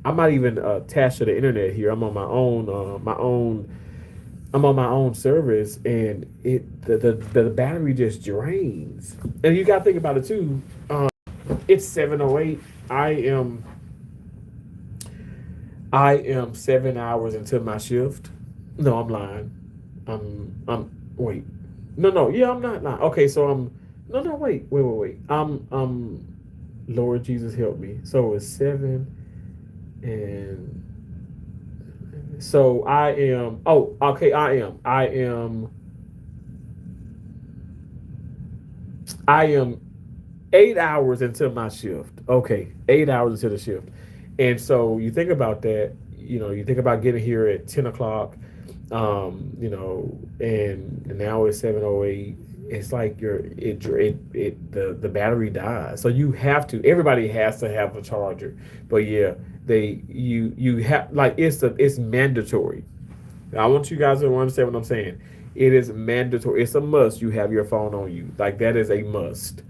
I'm not even attached to the internet here. I'm on my own. I'm on my own service, and the battery just drains. And you got to think about it too. It's 7:08. I am 7 hours into my shift. No, I'm lying. I'm wait. No, yeah, I'm not lying. Okay, so no, wait. Lord Jesus help me. So it's 7 and so I am I am 8 hours into my shift. Okay, 8 hours into the shift. And so you think about that, you think about getting here at 10 o'clock, and now it's 7:08. It's like the battery dies. So everybody has to have a charger. But yeah, you have like it's mandatory. I want you guys to understand what I'm saying. It is mandatory. It's a must. You have your phone on you. Like that is a must.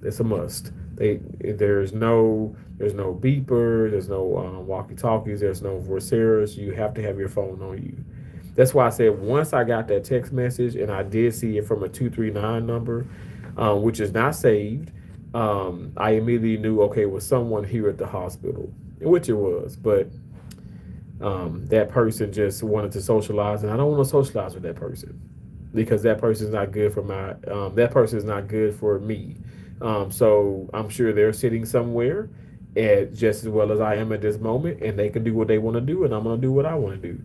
It's a must. There's no beeper. There's no walkie talkies. There's no voiceers. You have to have your phone on you. That's why I said once I got that text message and I did see it from a 239 number, which is not saved. I immediately knew okay, it was someone here at the hospital, which it was, but that person just wanted to socialize, and I don't want to socialize with that person because that person is not good for that person is not good for me. So I'm sure they're sitting somewhere at just as well as I am at this moment, and they can do what they want to do, and I'm going to do what I want to do.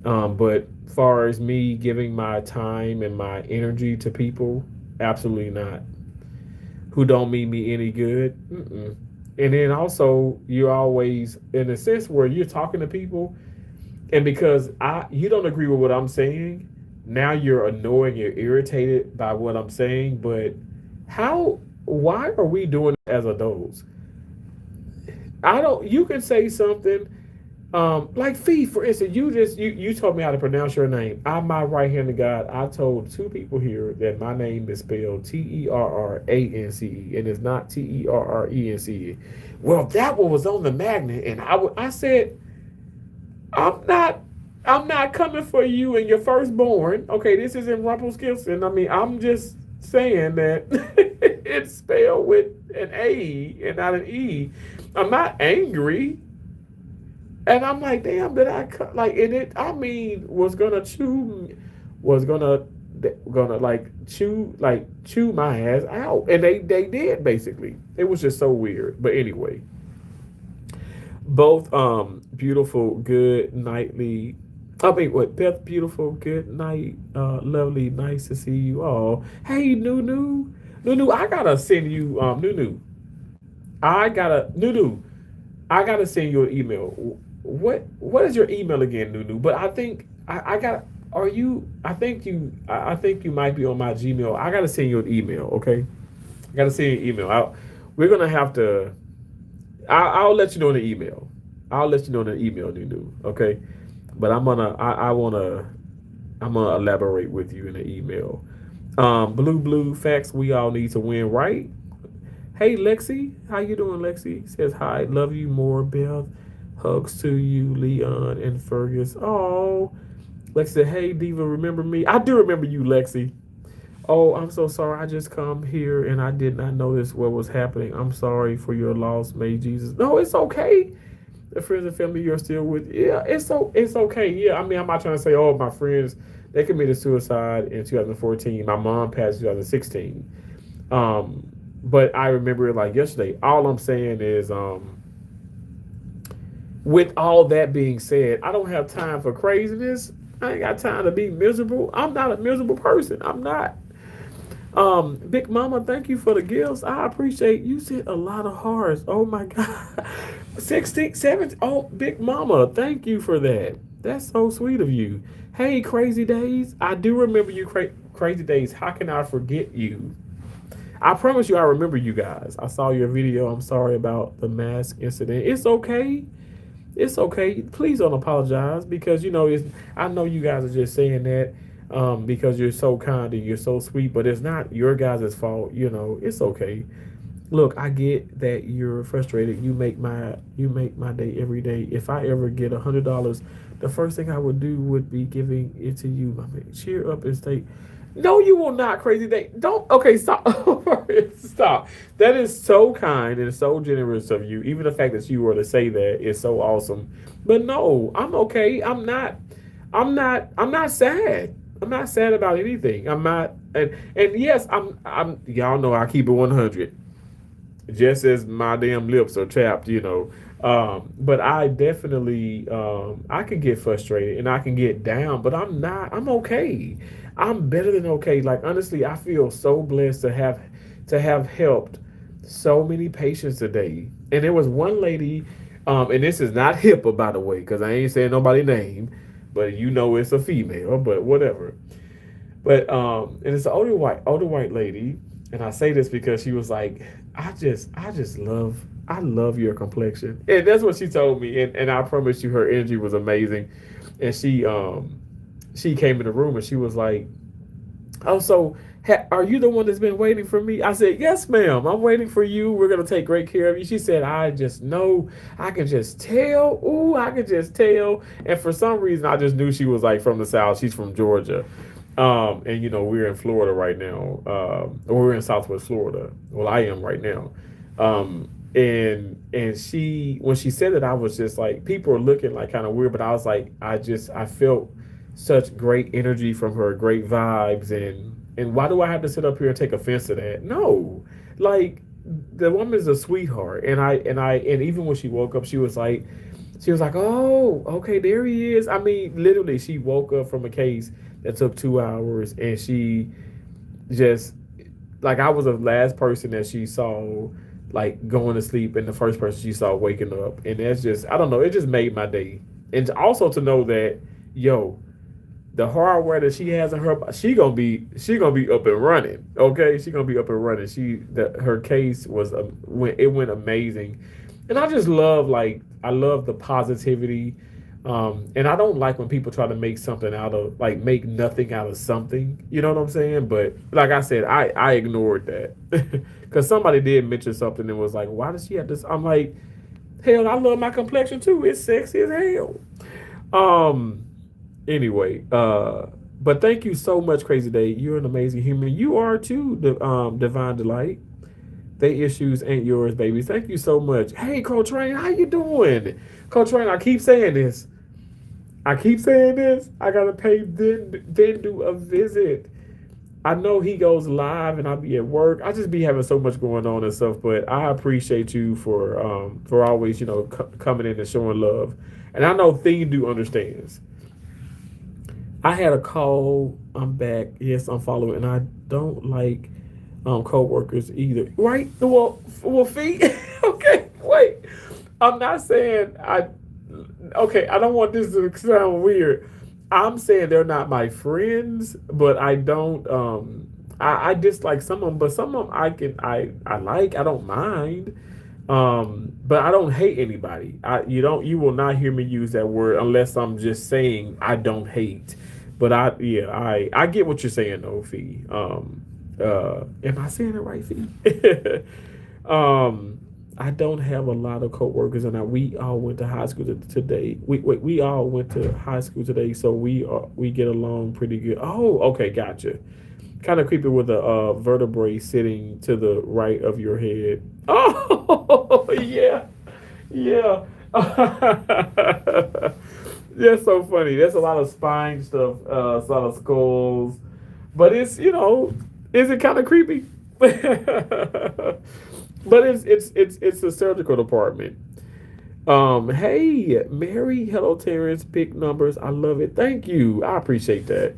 But far as me giving my time and my energy to people, absolutely not. Who don't mean me any good? Mm-mm. And then also you're always in a sense where you're talking to people, and because you don't agree with what I'm saying, now you're annoyed, you're irritated by what I'm saying. But how? Why are we doing it as adults? I don't. You can say something like Fee, for instance. You told me how to pronounce your name. I'm my right hand of God. I told two people here that my name is spelled Terrance, and it's not Trrence. Well, that one was on the magnet, and I said, I'm not. I'm not coming for you and your firstborn. Okay, this isn't Rumpelstiltskin. I mean, I'm just saying that it's spelled with an A and not an E. I'm not angry, and I'm like, damn, did I like? And it, I mean, was gonna chew my ass out, and they did basically. It was just so weird. But anyway, both beautiful, good nightly. I mean, what Beth, beautiful, good night, lovely, nice to see you all. Hey, Nunu, I gotta send you Nunu. Nunu. I gotta send you an email. What is your email again, Nunu? But I think I got. Are you? I think you might be on my Gmail. I gotta send you an email. Okay, I gotta send you an email. We're gonna have to. I'll let you know in the email. I'll let you know in the email, Nunu. Okay, but I'm gonna elaborate with you in the email. Blue facts. We all need to win, right? Hey Lexi, how you doing, Lexi? Says hi, love you more, Beth. Hugs to you, Leon and Fergus. Oh, Lexi said, hey Diva, remember me? I do remember you, Lexi. Oh, I'm so sorry. I just come here and I did not notice what was happening. I'm sorry for your loss. May Jesus. No, it's okay. The friends and family you're still with. Yeah, it's okay. Yeah, I mean, I'm not trying to say, oh, my friends, they committed suicide in 2014. My mom passed in 2016. But I remember it like yesterday. All I'm saying is, with all that being said, I don't have time for craziness. I ain't got time to be miserable. I'm not a miserable person. I'm not. Big Mama, thank you for the gifts. I appreciate you sent a lot of hearts. Oh my God. 16, 17. Oh, Big Mama, thank you for that. That's so sweet of you. Hey, Crazy Days. I do remember you, Crazy Days. How can I forget you? I promise you, I remember you guys. I saw your video. I'm sorry about the mask incident. It's okay. It's okay. Please don't apologize because I know you guys are just saying that because you're so kind and you're so sweet, but it's not your guys' fault. It's okay. Look, I get that you're frustrated. You make my day every day. If I ever get $100, the first thing I would do would be giving it to you, my man. Cheer up and stay. No, you will not, Crazy Day. Don't. Okay, stop. Stop. That is so kind and so generous of you. Even the fact that you were to say that is so awesome. But no, I'm okay. I'm not. I'm not. I'm not sad. I'm not sad about anything. I'm not. And yes, I'm. Y'all know I keep it 100 just as my damn lips are chapped. But I definitely, I can get frustrated and I can get down, but I'm not. I'm okay. I'm better than okay. Like honestly, I feel so blessed to have helped so many patients today. And there was one lady, and this is not HIPAA by the way, because I ain't saying nobody's name, but it's a female, but whatever. But and it's an older white lady, and I say this because she was like, I love your complexion, and that's what she told me, and I promise you, her energy was amazing, and she came in the room and she was like, oh, so are you the one that's been waiting for me? I said, yes, ma'am. I'm waiting for you. We're gonna take great care of you. She said, I just know. I can just tell. Ooh, I can just tell. And for some reason, I just knew she was like from the South. She's from Georgia. And we're in Florida right now. We're in Southwest Florida. Well, I am right now. And she, when she said it, I was just like, people are looking like kind of weird, but I was like, I felt such great energy from her, great vibes, and why do I have to sit up here and take offense to that? No, like the woman's a sweetheart, and even when she woke up, she was like, oh, okay, there he is. I mean, literally, she woke up from a case that took 2 hours, and she just, like, I was the last person that she saw like going to sleep and the first person she saw waking up, and that's just, I don't know, it just made my day. And also to know that, yo, the hardware that she has in her, she gonna be up and running. Okay, she gonna be up and running. Her case was went amazing, and I just love, like, I love the positivity. And I don't like when people try to make something out of, like, make nothing out of something. You know what I'm saying? But like I said, I ignored that because somebody did mention something and was like, why does she have this? I'm like, hell, I love my complexion too. It's sexy as hell. Um, anyway, but thank you so much, Crazy Day. You're an amazing human. You are too, the Divine Delight. They issues ain't yours, baby. Thank you so much. Hey, Coltrane, how you doing? Coltrane, I keep saying this. I keep saying this. I gotta pay then do a visit. I know he goes live and I'll be at work. I just be having so much going on and stuff, but I appreciate you for always, coming in and showing love. And I know Thee do understands. I had a call. I'm back. Yes, I'm following, and I don't like co-workers either. Right? Well, Fee. Okay, wait. I'm not saying I. Okay, I don't want this to sound weird. I'm saying they're not my friends, but I don't. I dislike some of them, but some of them I like. I don't mind. But I don't hate anybody. You will not hear me use that word unless I'm just saying I don't hate. But I get what you're saying though, Fee. Am I saying it right, Fee? I don't have a lot of coworkers, and we all went to high school today. We all went to high school today, so we get along pretty good. Oh, okay, gotcha. Kind of creepy with a vertebrae sitting to the right of your head. Oh, yeah, yeah. That's so funny. There's a lot of spine stuff, a lot of skulls, but is it kind of creepy? But it's a surgical department. Hey, Mary, hello, Terrence. Pick numbers. I love it. Thank you. I appreciate that.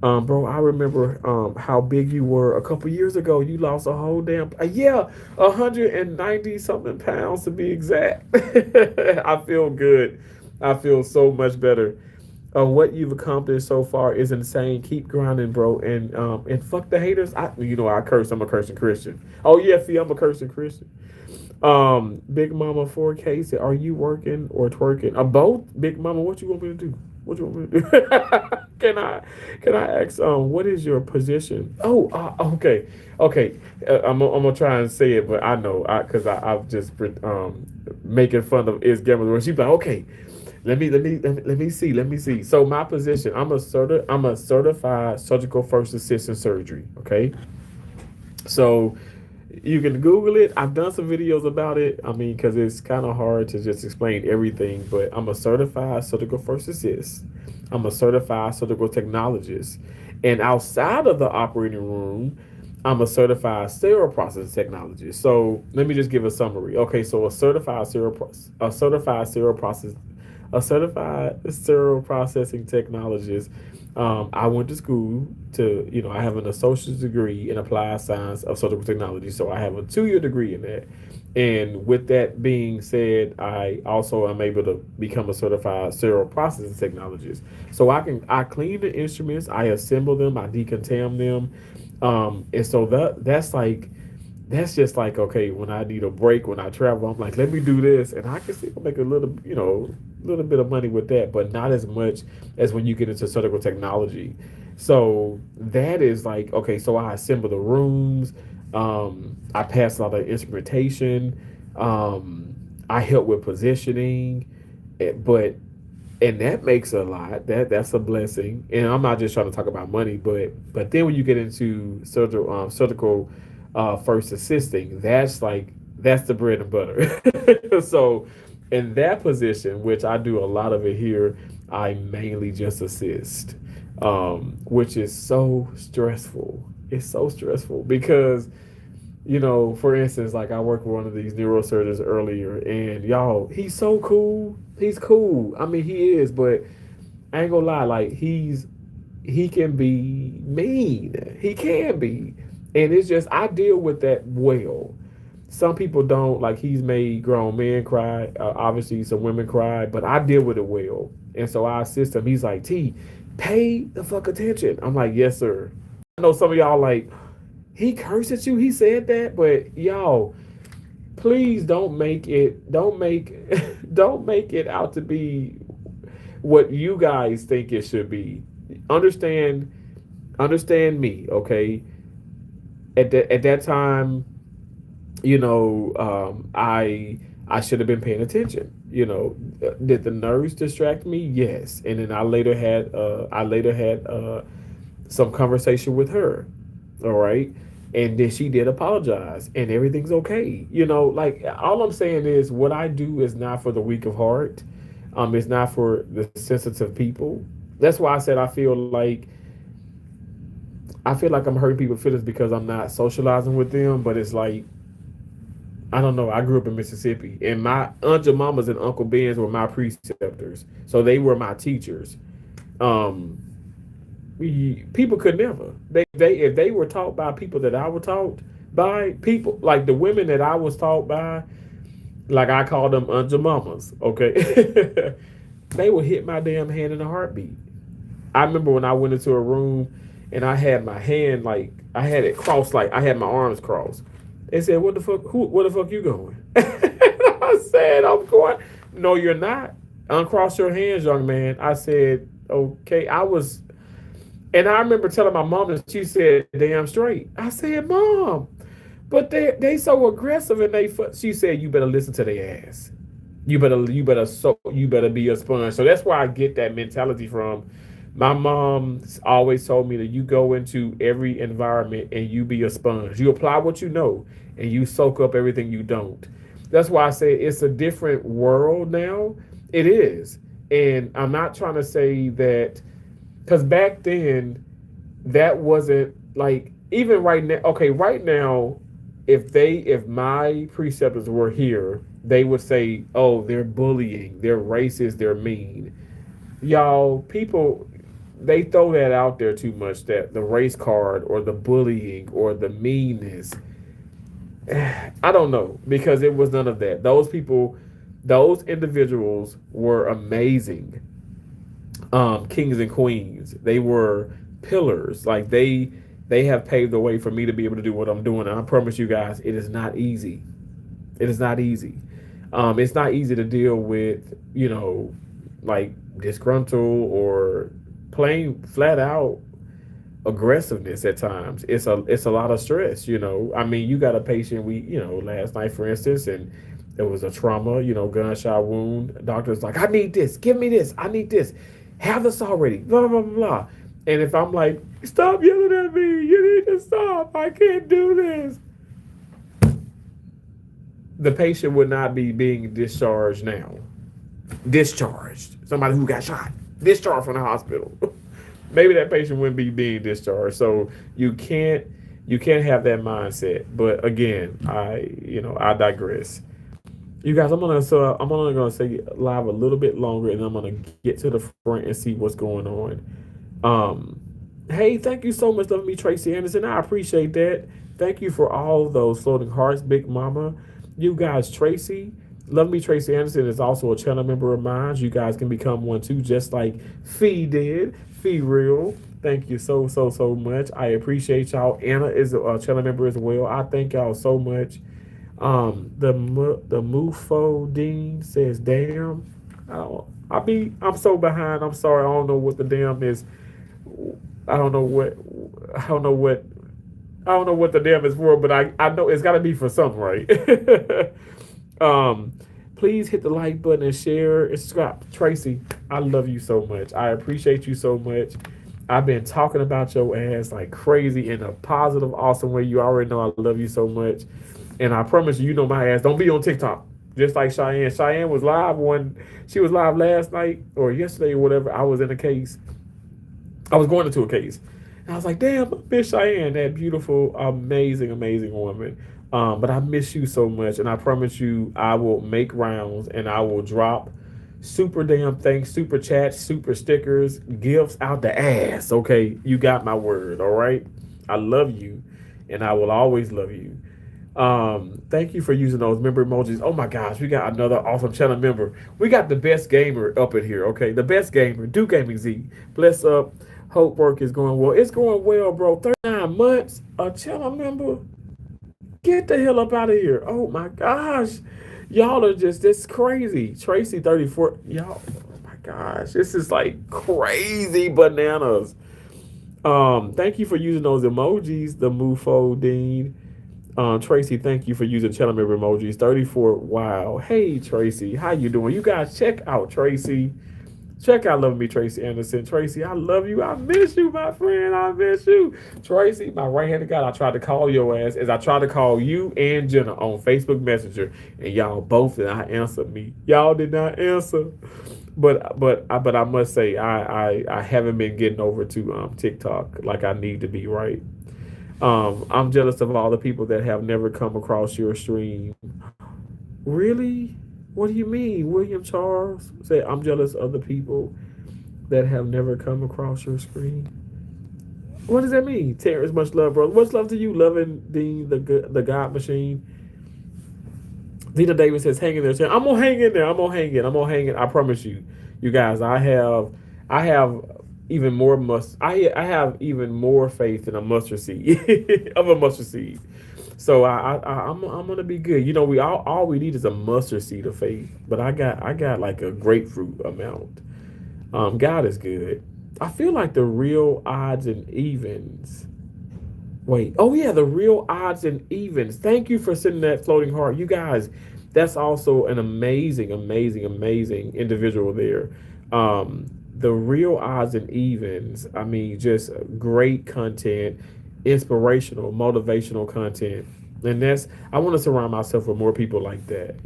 Bro, I remember how big you were a couple years ago. You lost a whole damn 190 something pounds to be exact. I feel good. I feel so much better. What you've accomplished so far is insane. Keep grinding, bro, and fuck the haters. I curse. I'm a cursing Christian. Oh yeah, Fee, I'm a cursing Christian. Big Mama 4K said, "Are you working or twerking? Both, Big Mama. What you want me to do? What you want me to do? Can I ask? What is your position? Oh, okay. I'm gonna try and say it, but I know because I've just making fun of Is Gamma when she's like, okay. Let me see. So my position, I'm a certified surgical first assistant surgery. Okay, so you can Google it. I've done some videos about it. I mean, because it's kind of hard to just explain everything, but I'm a certified surgical first assist. I'm a certified surgical technologist. And outside of the operating room, I'm a certified sterile process technologist. So let me just give a summary. Okay, so a certified sterile processing technologist. I went to school I have an associate's degree in applied science of surgical technology. So I have a 2-year degree in that. And with that being said, I also am able to become a certified sterile processing technologist. So I clean the instruments, I assemble them, I decontam them. And so that's just like, okay, when I need a break, when I travel, I'm like, let me do this, and I can still make a little bit of money with that, but not as much as when you get into surgical technology. So that is like, okay, so I assemble the rooms, I pass a lot of instrumentation, I help with positioning, but and that makes a lot. That's a blessing. And I'm not just trying to talk about money, but then when you get into surgical first assisting, that's the bread and butter. So in that position, which I do a lot of it here, I mainly just assist, which is so stressful. It's so stressful because for instance, like I worked with one of these neurosurgeons earlier, and y'all, he's so cool. He's cool. I mean, he is, but I ain't gonna lie, like he can be mean. He can be. And it's just I deal with that well. some people don't, like, he's made grown men cry. Obviously, some women cry, but I deal with it well. And so I assist him. He's like, T, pay the fuck attention. I'm like, yes, sir. I know some of y'all like, he cursed at you. He said that, but y'all, please don't make don't make it out to be what you guys think it should be. Understand understand me, okay? At that time, I should have been paying attention. Did the nurse distract me? Yes. And then I later had some conversation with her. All right. And then she did apologize, and everything's okay. Like, all I'm saying is what I do is not for the weak of heart. It's not for the sensitive people. That's why I said I feel like I'm hurting people's feelings because I'm not socializing with them. But it's like, I don't know. I grew up in Mississippi, and my Aunt Jemimas and Uncle Ben's were my preceptors, so they were my teachers. Um, People could never. They if they were taught by people that I was taught by, people like the women that I was taught by, like I call them Aunt Jemimas. Okay, they would hit my damn hand in a heartbeat. I remember when I went into a room and I had my hand, like, I had it crossed, like I had my arms crossed. They said, "What the fuck? Where the fuck you going?" I said, "I'm going." No, you're not. Uncross your hands, young man. I said, "Okay." And I remember telling my mom, and she said, "Damn straight." I said, "Mom, but they so aggressive, and she said, "You better listen to their ass. You better be a sponge." So that's where I get that mentality from. My mom always told me that you go into every environment and you be a sponge. You apply what you know and you soak up everything you don't. That's why I say it's a different world now. It is. And I'm not trying to say that, because back then, that wasn't like, even right now. Okay, right now, if my preceptors were here, they would say, "Oh, they're bullying, they're racist, they're mean." Y'all, people, they throw that out there too much, that the race card or the bullying or the meanness. I don't know, because it was none of that. Those people, those individuals were amazing, kings and queens. They were pillars. Like, they have paved the way for me to be able to do what I'm doing. And I promise you guys, it is not easy. It is not easy. It's not easy to deal with, like, disgruntled or plain flat out aggressiveness at times. It's a lot of stress. I mean, you got a patient, we, last night, for instance, and there was a trauma, gunshot wound. Doctor's like, "I need this, give me this, I need this, have this already, blah blah blah blah." And if I'm like, "Stop yelling at me, you need to stop, I can't do this," the patient would not be being discharged now. Discharged. Somebody who got shot, discharged from the hospital. Maybe that patient wouldn't be being discharged. So you can't have that mindset. But again, I digress. You guys, I'm only gonna say live a little bit longer, and I'm gonna get to the front and see what's going on. Um, hey, thank you so much, loving me, Tracy Anderson. I appreciate that. Thank you for all those floating hearts, Big Mama. You guys, Tracy. Love Me Tracy Anderson is also a channel member of mine. You guys can become one too, just like Fee did. Fee Real. Thank you so, so, so much. I appreciate y'all. Anna is a channel member as well. I thank y'all so much. The Mufo Dean says, "Damn, I'm so behind. I'm sorry. I don't know what the damn is. I don't know what. I don't know what. I don't know what the damn is for. But I know it's got to be for something, right?" um, Please hit the like button and share and subscribe. Tracy, I love you so much. I appreciate you so much. I've been talking about your ass like crazy in a positive, awesome way. You already know I love you so much. And I promise you, you know my ass don't be on TikTok. Just like Cheyenne. Cheyenne was live she was live last night or yesterday or whatever. I was in a case. I was going into a case. And I was like, "Damn, I miss Cheyenne, that beautiful, amazing, amazing woman." But I miss you so much. And I promise you, I will make rounds and I will drop super damn thanks, super chats, super stickers, gifts out the ass. Okay, you got my word. All right. I love you, and I will always love you. Thank you for using those member emojis. Oh my gosh, we got another awesome channel member. We got the best gamer up in here. Okay, the best gamer, Do Gaming Z. Bless up. Hope work is going well. It's going well, bro. 39 months, a channel member. Get the hell up out of here. Oh my gosh. Y'all are just this crazy. Tracy 34. Y'all, oh my gosh. This is like crazy bananas. Thank you for using those emojis, the Mufo Dean. Tracy, thank you for using channel member emojis. 34. Wow. Hey Tracy, how you doing? You guys check out Tracy. Check out Love Me Tracy Anderson. Tracy, I love you. I miss you, my friend. I miss you. Tracy, my right-handed God, I tried to call your ass as I tried to call you and Jenna on Facebook Messenger, and y'all both did not answer me. Y'all did not answer. But I must say I haven't been getting over to TikTok like I need to be, right? I'm jealous of all the people that have never come across your stream. Really? What do you mean? William Charles say I'm jealous of the people that have never come across your screen. What does that mean? Terrence, much love, bro. Much love to you, loving the God machine. Dina Davis says, hang in there. I'm gonna hang in there. I'm gonna hang in. I'm gonna hang in. I promise you, you guys. I have even more I have even more faith in a mustard seed of a mustard seed. So I'm gonna be good. You know, we all we need is a mustard seed of faith. But I got like a grapefruit amount. God is good. I feel like the real odds and evens. Wait, oh yeah, the real odds and evens. Thank you for sending that floating heart. You guys, that's also an amazing, amazing, amazing individual there. The real odds and evens. I mean, just great content, inspirational, motivational content. And that's I want to surround myself with more people like that,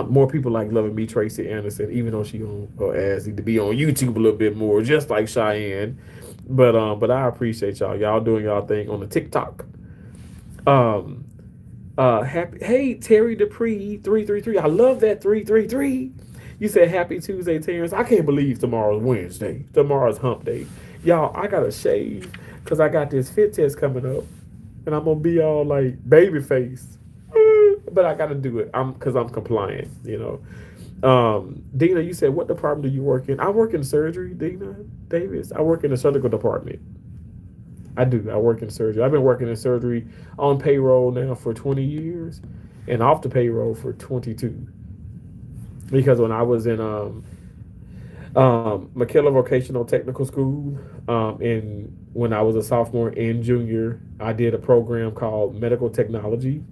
more people like loving me, Tracy Anderson, even though she on her ass need to be on YouTube a little bit more, just like Cheyenne. But I appreciate y'all. Y'all doing y'all thing on the TikTok. Um, happy. Hey, Terry Dupree 333. I love that 333. You said happy Tuesday, Terrence. I can't believe tomorrow's Wednesday. Tomorrow's Hump Day. Y'all, I gotta shave because I got this fit test coming up, and I'm gonna be all like baby face. But I gotta do it. I'm compliant. Dina, you said what department do you work in? I work in surgery, Dina Davis. I work in the surgical department. I do. I work in surgery. I've been working in surgery on payroll now for 20 years and off the payroll for 22. Because when I was in McKellar Vocational Technical School, and when I was a sophomore and junior, I did a program called Medical Technology,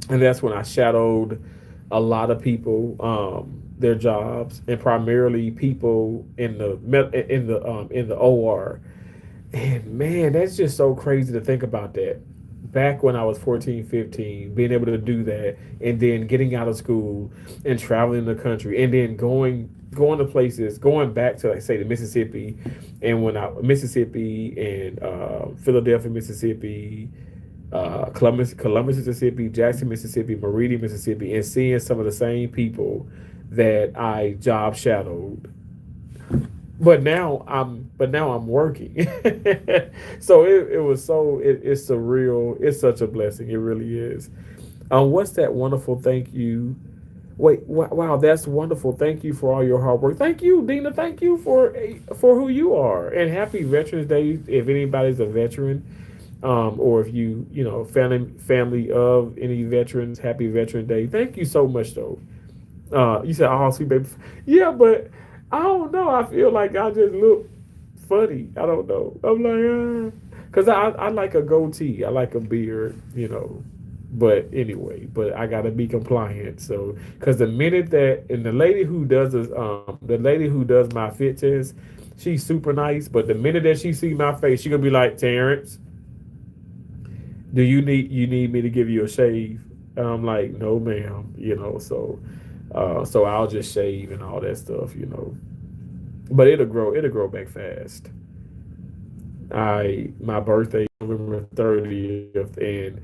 and that's when I shadowed a lot of people, their jobs, and primarily people in the OR. And man, that's just so crazy to think about that. Back when I was 14, 15, being able to do that, and then getting out of school and traveling the country, and then going to places, going back to like say the Mississippi, and when I Mississippi and Philadelphia, Mississippi, Columbus, Mississippi, Jackson, Mississippi, Meridian, Mississippi, and seeing some of the same people that I job shadowed. But now I'm working. So it's surreal. It's such a blessing. It really is. What's that wonderful thank you? Wait, wow, that's wonderful. Thank you for all your hard work. Thank you, Dina. Thank you for who you are. And happy Veterans Day if anybody's a veteran, or if family of any veterans. Happy Veteran Day. Thank you so much, though. You said, "Oh, sweet baby." Yeah, but I don't know. I feel like I just look funny. I don't know. I'm like, because I like a goatee. I like a beard. But anyway, but I gotta be compliant. So, because the minute that and the lady who does my fit test, she's super nice. But the minute that she see my face, she gonna be like, Terrence, do you need me to give you a shave? And I'm like, no, ma'am. So I'll just shave and all that stuff. But it'll grow back fast. My birthday November 30th, and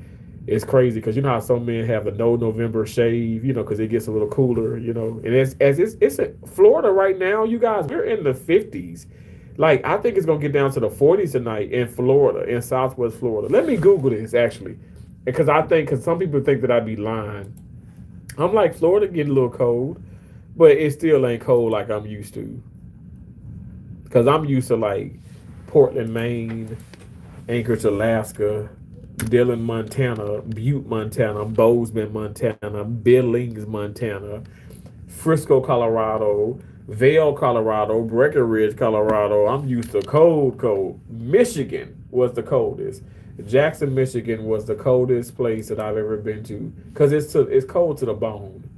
it's crazy because you know how some men have a no November shave, because it gets a little cooler, and it's in Florida right now, you guys, we're in the 50s. Like I think it's gonna get down to the 40s tonight in Florida, in Southwest Florida. Let me Google this actually. because some people think that I'd be lying. I'm like, Florida get a little cold, but it still ain't cold like I'm used to. Because I'm used to like Portland, Maine, Anchorage, Alaska, Dillon, Montana, Butte, Montana, Bozeman, Montana, Billings, Montana, Frisco, Colorado, Vail, Colorado, Breckenridge, Colorado. I'm used to cold, cold. Michigan was the coldest. Jackson, Michigan was the coldest place that I've ever been to because it's cold to the bone.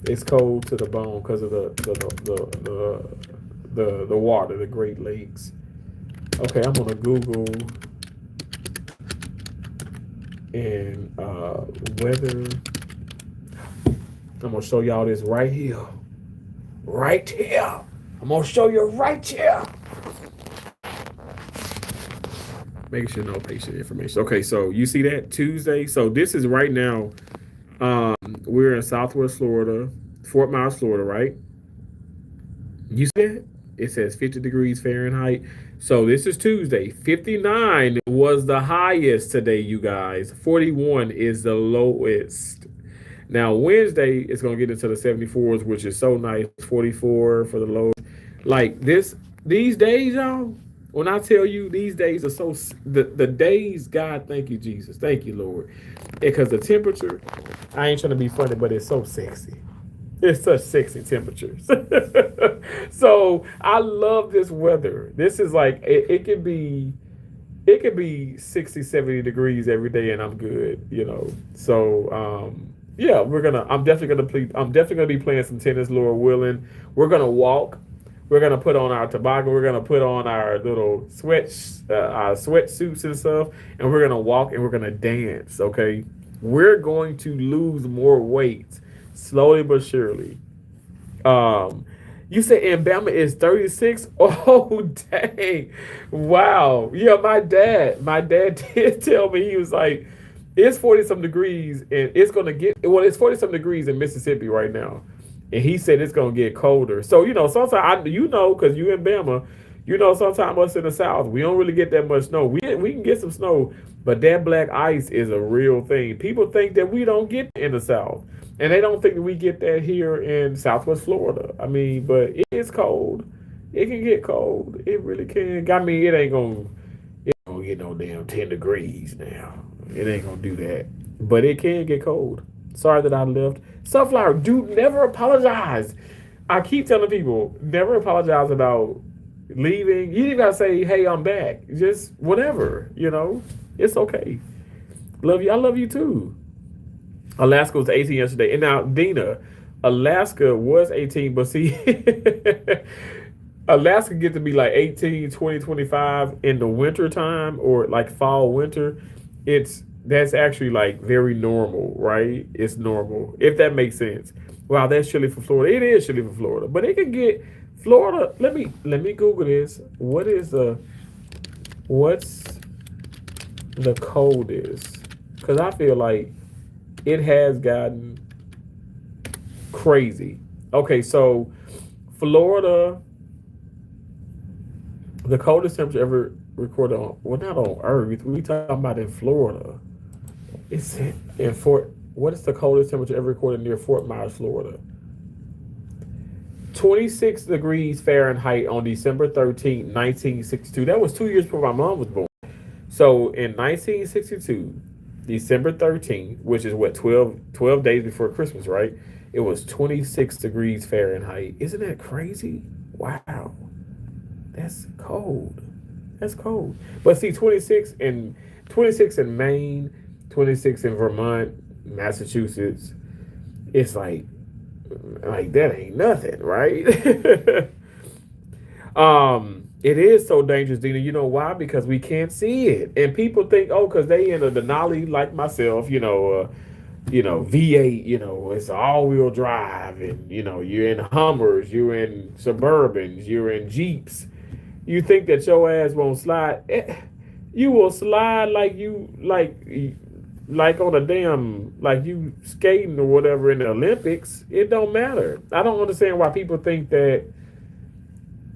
It's cold to the bone because of the water, the Great Lakes. Okay, I'm gonna Google and weather. I'm gonna show y'all this right here. Right here. I'm gonna show you right here. Make sure no patient information. Okay, so you see that Tuesday. So this is right now. We're in Southwest Florida, Fort Myers, Florida, right? You see it? It says 50 degrees Fahrenheit. So this is Tuesday. 59 was the highest today, you guys. 41 is the lowest. Now Wednesday is gonna get into the 74s, which is so nice. 44 for the low. Like these days, y'all. When I tell you these days are so the days, God, thank you, Jesus, thank you, Lord, because the temperature. I ain't trying to be funny, but it's so sexy. It's such sexy temperatures. So I love this weather. This is like it could be 60, 70 degrees every day and I'm good, you know. So yeah, I'm definitely gonna be playing some tennis, Lord willing. We're gonna walk. We're gonna put on our toboggan. We're gonna put on our little our sweatsuits and stuff, and we're gonna walk and we're gonna dance. Okay, we're going to lose more weight slowly but surely. Um, you said Alabama is 36. Oh, dang. Wow. Yeah, my dad did tell me, he was like, it's 40 some degrees and it's 40 some degrees in Mississippi right now. And he said it's gonna get colder. So, sometimes because you in Bama, sometimes us in the South, we don't really get that much snow. We can get some snow, but that black ice is a real thing. People think that we don't get in the South. And they don't think that we get that here in Southwest Florida. I mean, but it is cold. It can get cold. It really can. I mean, it ain't gonna get no damn 10 degrees now. It ain't gonna do that. But it can get cold. Sorry that I left. Sunflower, dude, never apologize. I keep telling people, never apologize about leaving. You ain't gotta say, hey, I'm back. Just whatever, It's okay. Love you. I love you too. Alaska was 18 yesterday. And now, Dina, Alaska was 18, but see, Alaska get to be like 18, 20, 25 in the winter time or like fall, winter. That's actually like very normal, right? It's normal, if that makes sense. Wow, that's chilly for Florida. It is chilly for Florida, but it can get Florida. Let me Google this. What's the coldest? Because I feel like it has gotten crazy. Okay, so Florida, the coldest temperature ever recorded not on Earth. We talking about in Florida. It's in What is the coldest temperature ever recorded near Fort Myers, Florida? 26 degrees Fahrenheit on December 13th, 1962. That was 2 years before my mom was born. So in 1962, December 13th, which is what, 12 days before Christmas, right? It was 26 degrees Fahrenheit. Isn't that crazy? Wow. That's cold. That's cold. But see, 26 in Maine, 26 in Vermont, Massachusetts, it's like that ain't nothing, right? It is so dangerous, Dina. You know why? Because we can't see it, and people think, oh, because they in a Denali like myself, V8, it's all-wheel drive, and you're in Hummers, you're in Suburbans, you're in Jeeps. You think that your ass won't slide? You will slide like on a damn, like you skating or whatever in the Olympics. It don't matter. I don't understand why people think that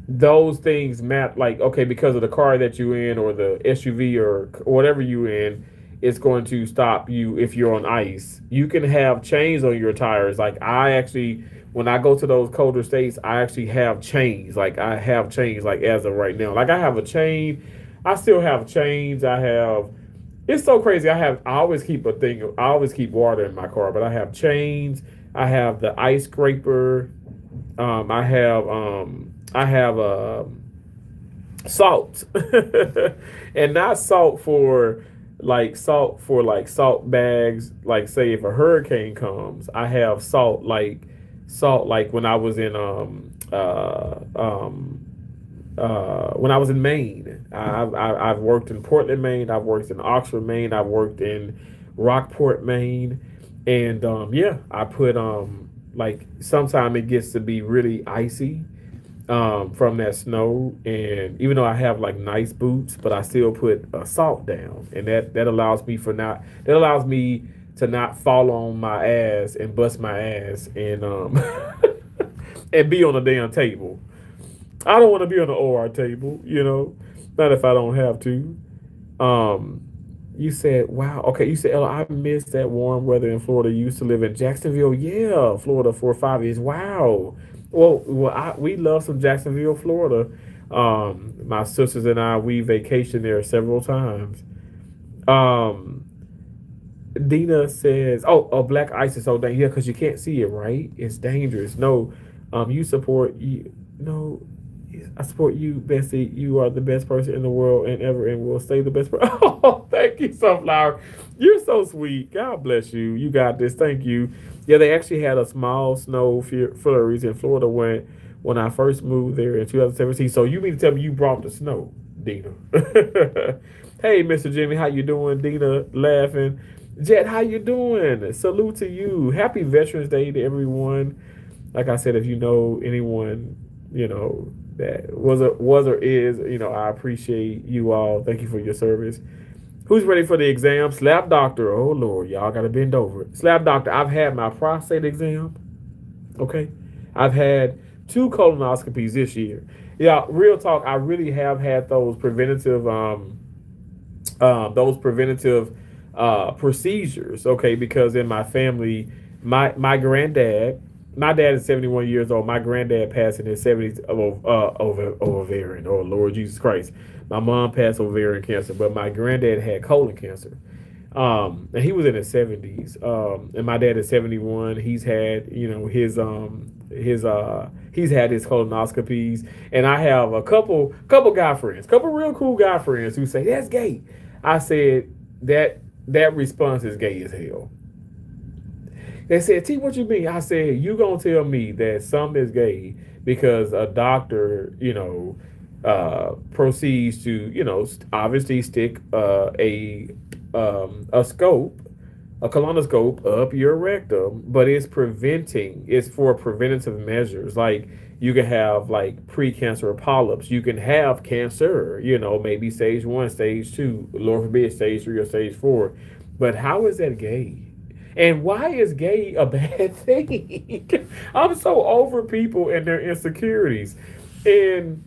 those things matter. Like, okay, because of the car that you in or the SUV or whatever you in, it's going to stop you if you're on ice. You can have chains on your tires. Like I actually, when I go to those colder states, I actually have chains. Like I have chains. Like as of right now, like I have a chain. I still have chains. I have. It's so crazy. I always keep a thing. I always keep water in my car, but I have chains. I have the ice scraper. I have salt, and not salt bags. Like say if a hurricane comes, I have salt like when I was in Maine. I've worked in Portland, Maine. I've worked in Oxford, Maine. I've worked in Rockport, Maine, and yeah, I put like sometimes it gets to be really icy from that snow, and even though I have like nice boots, but I still put salt down, and that allows me to not fall on my ass and bust my ass and and be on a damn table. I don't want to be on the OR table, not if I don't have to. Um, you said, wow. Okay, you said, Ella, I miss that warm weather in Florida. You used to live in Jacksonville. Yeah, Florida for 5 years. Wow. We love some Jacksonville, Florida. My sisters and I, we vacationed there several times. Um, Dina says, "Oh, black ice is so dangerous. Yeah, because you can't see it, right? It's dangerous. No, you support you. No, I support you, Bessie. You are the best person in the world and ever, and will stay the best person." Oh, thank you, Sunflower. You're so sweet. God bless you. You got this. Thank you. Yeah, they actually had a small snow flurries in Florida when I first moved there in 2017. So you mean to tell me you brought the snow, Dina? Hey, Mr. Jimmy, how you doing? Dina laughing. Jet, how you doing? Salute to you. Happy Veterans Day to everyone. Like I said, if you know anyone, that was or is, I appreciate you all. Thank you for your service. Who's ready for the exam? Slap doctor. Oh Lord, y'all gotta bend over. Slap doctor. I've had my prostate exam. Okay. I've had 2 colonoscopies this year. Yeah, real talk. I really have had those preventative procedures. Okay, because in my family, my granddad, my dad is 71 years old. My granddad passed in his 70s of ovarian. Oh Lord Jesus Christ! My mom passed ovarian cancer, but my granddad had colon cancer. And he was in his 70s. And my dad is 71. He's had, he's had his colonoscopies, and I have a couple guy friends, couple real cool guy friends who say that's gay. I said that response is gay as hell. They said, T, what you mean? I said, you gonna tell me that something is gay because a doctor, proceeds to, obviously stick a scope, a colonoscope up your rectum, but it's for preventative measures. Like you can have like precancer polyps, you can have cancer, maybe stage 1, stage 2, Lord forbid, stage 3 or stage 4. But how is that gay? And why is gay a bad thing? I'm so over people and their insecurities. And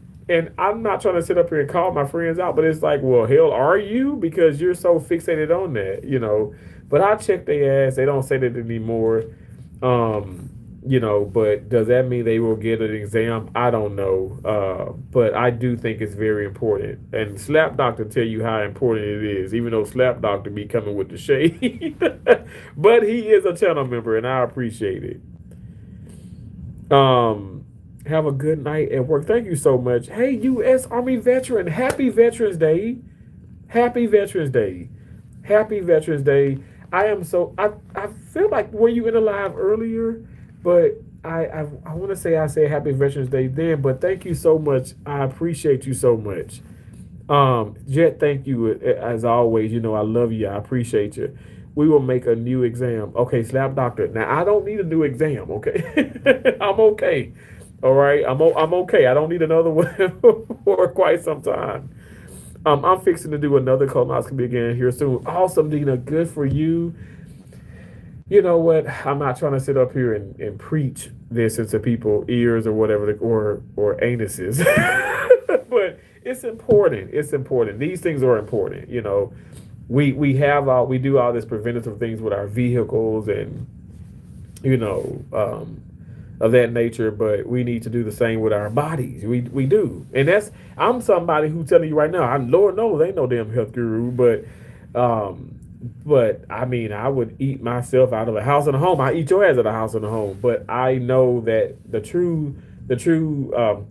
I'm not trying to sit up here and call my friends out, but it's like, well, hell, are you? Because you're so fixated on that. But I check their ass. They don't say that anymore. But does that mean they will get an exam? I don't know. But I do think it's very important. And Slap Doctor tell you how important it is, even though Slap Doctor be coming with the shade. But he is a channel member, and I appreciate it. Have a good night at work. Thank you so much. Hey, U.S. Army veteran, happy Veterans Day. Happy Veterans Day. Happy Veterans Day. I feel like, were you in the live earlier? But I want to say I said happy Veterans Day then, but thank you so much. I appreciate you so much. Jet, thank you as always. I love you. I appreciate you. We will make a new exam. Okay, Slap Doctor. Now I don't need a new exam. Okay, I'm okay. All right, I'm okay. I don't need another one for quite some time. I'm fixing to do another colonoscopy again here soon. Awesome, Dina. Good for you. You know what? I'm not trying to sit up here and preach this into people's ears or whatever, or anuses. But it's important. It's important. These things are important. we do all this preventative things with our vehicles and you know of that nature, but we need to do the same with our bodies. We do, and that's I'm somebody who telling you right now. I Lord knows ain't no damn health guru, um, but I mean I would eat myself out of a house and a home. I eat your ass out of a house and a home, but I know that the true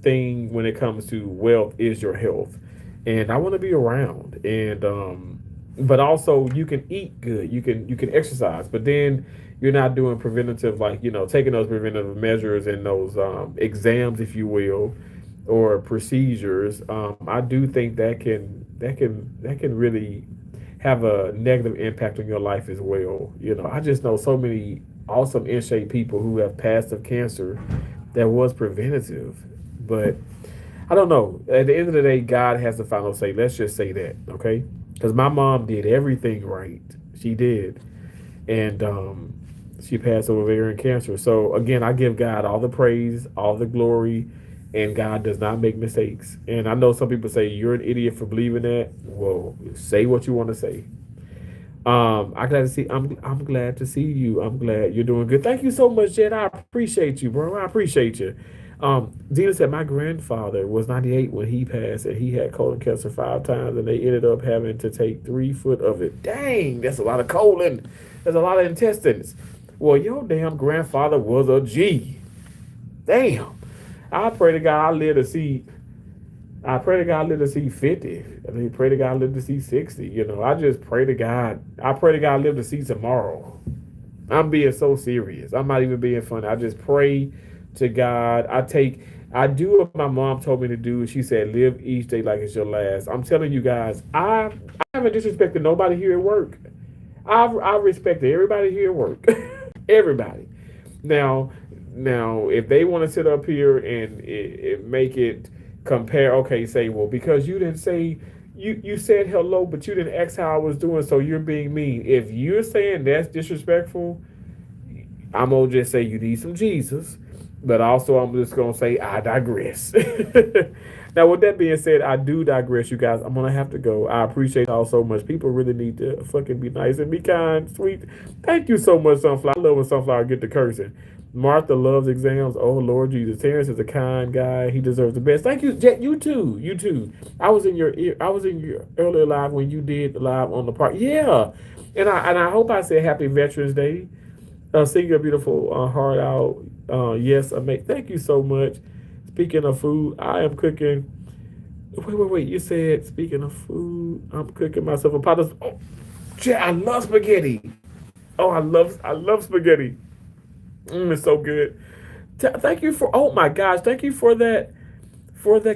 thing when it comes to wealth is your health, and I want to be around and but also you can eat good, you can exercise, but then you're not doing preventative, like taking those preventative measures and those exams, if you will, or procedures. I do think that can really have a negative impact on your life as well. I just know so many awesome in shape people who have passed of cancer that was preventative, but I don't know. At the end of the day, God has the final say. Let's just say that, okay? Because my mom did everything right. She did, and she passed of ovarian cancer. So again, I give God all the praise, all the glory, and God does not make mistakes. And I know some people say you're an idiot for believing that. Well, say what you want to say. I'm glad to see you. I'm glad you're doing good. Thank you so much, Jed. I appreciate you, bro. I appreciate you. Dina said my grandfather was 98 when he passed, and he had colon cancer 5 times, and they ended up having to take 3 foot of it. Dang, that's a lot of colon. That's a lot of intestines. Well, your damn grandfather was a G. Damn. I pray to God I live to see. I pray to God live to see 50. I mean, pray to God live to see 60. I just pray to God. I pray to God live to see tomorrow. I'm being so serious. I'm not even being funny. I just pray to God. I do what my mom told me to do. She said, live each day like it's your last. I'm telling you guys, I haven't disrespected nobody here at work. I respected everybody here at work. Everybody. Now, if they want to sit up here and make it compare, okay, say, well, because you didn't say you said hello, but you didn't ask how I was doing, so you're being mean. If you're saying that's disrespectful, I'm gonna just say you need some Jesus, but also I'm just gonna say I digress. Now, with that being said, I do digress, you guys. I'm gonna have to go. I appreciate y'all so much. People really need to fucking be nice and be kind, sweet. Thank you so much, Sunflower. I love when Sunflower get to cursing. Martha loves exams. Oh Lord Jesus. Terrence is a kind guy. He deserves the best. Thank you, Jet. You too. You too. I was in your earlier live when you did the live on the park. Yeah. And I hope I said Happy Veterans Day. Sing your beautiful heart out. Yes, thank you so much. Speaking of food, I am cooking. Wait. You said speaking of food, I'm cooking myself a pot of. Oh, shit, I love spaghetti. Oh, I love spaghetti. It's so good. Thank you for. Oh my gosh, thank you for that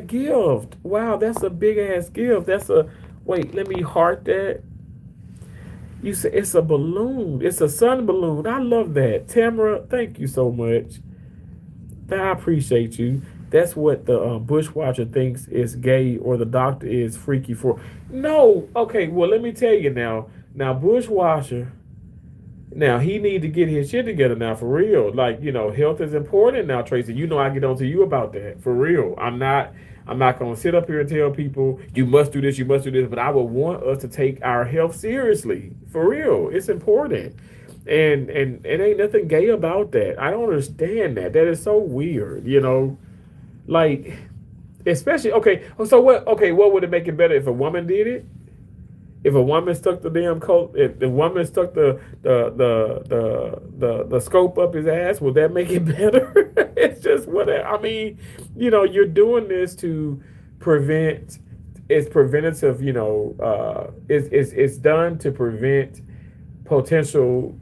gift. Wow, that's a big ass gift. That's a. Wait, let me heart that. You said it's a balloon. It's a sun balloon. I love that. Tamara, thank you so much. I appreciate you. That's what the bushwatcher thinks is gay or the doctor is freaky for. No. Okay, well, let me tell you now. Now, bushwasher, now he need to get his shit together now for real. Like, health is important now, Tracy. I get on to you about that. For real. I'm not gonna sit up here and tell people you must do this, you must do this, but I would want us to take our health seriously. For real. It's important. And ain't nothing gay about that. I don't understand that. That is so weird. Like, especially okay. So what? Okay, what would it make it better if a woman did it? If a woman stuck the damn coat, if the woman stuck the scope up his ass, would that make it better? It's just whatever. I mean, you're doing this to prevent. It's preventative. It's done to prevent potential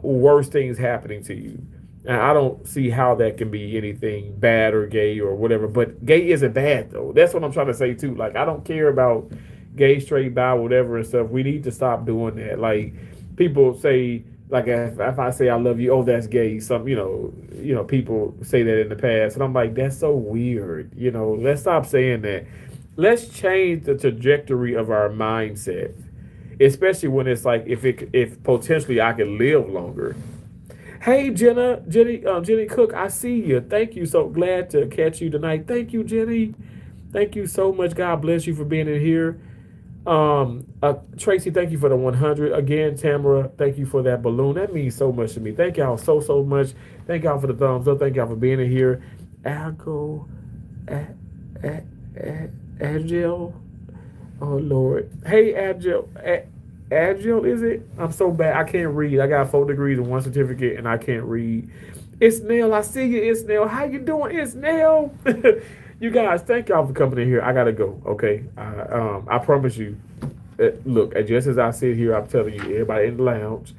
worse things happening to you. And I don't see how that can be anything bad or gay or whatever. But gay isn't bad though. That's what I'm trying to say too. Like I don't care about gay, straight, bi, whatever and stuff. We need to stop doing that. Like people say, like if I say I love you, oh that's gay. Some people say that in the past, and I'm like that's so weird. Let's stop saying that. Let's change the trajectory of our mindset, especially when it's like if potentially I could live longer. Hey Jenny Cook, I see you. Thank you. So glad to catch you tonight. Thank you, Jenny. Thank you so much. God bless you for being in here. Tracy, thank you for the 100. Again, Tamara, thank you for that balloon. That means so much to me. Thank y'all so much. Thank y'all for the thumbs up. Thank y'all for being in here. Algo, a, a, Agile. Oh Lord. Hey, Agile. Agile, is it? I'm so bad. I can't read. I got 4 degrees and 1 certificate, and I can't read. Isnel, I see you, Isnel. How you doing, Isnel? You guys, thank y'all for coming in here. I gotta go. Okay. I promise you. Look, just as I sit here, I'm telling you, everybody in the lounge,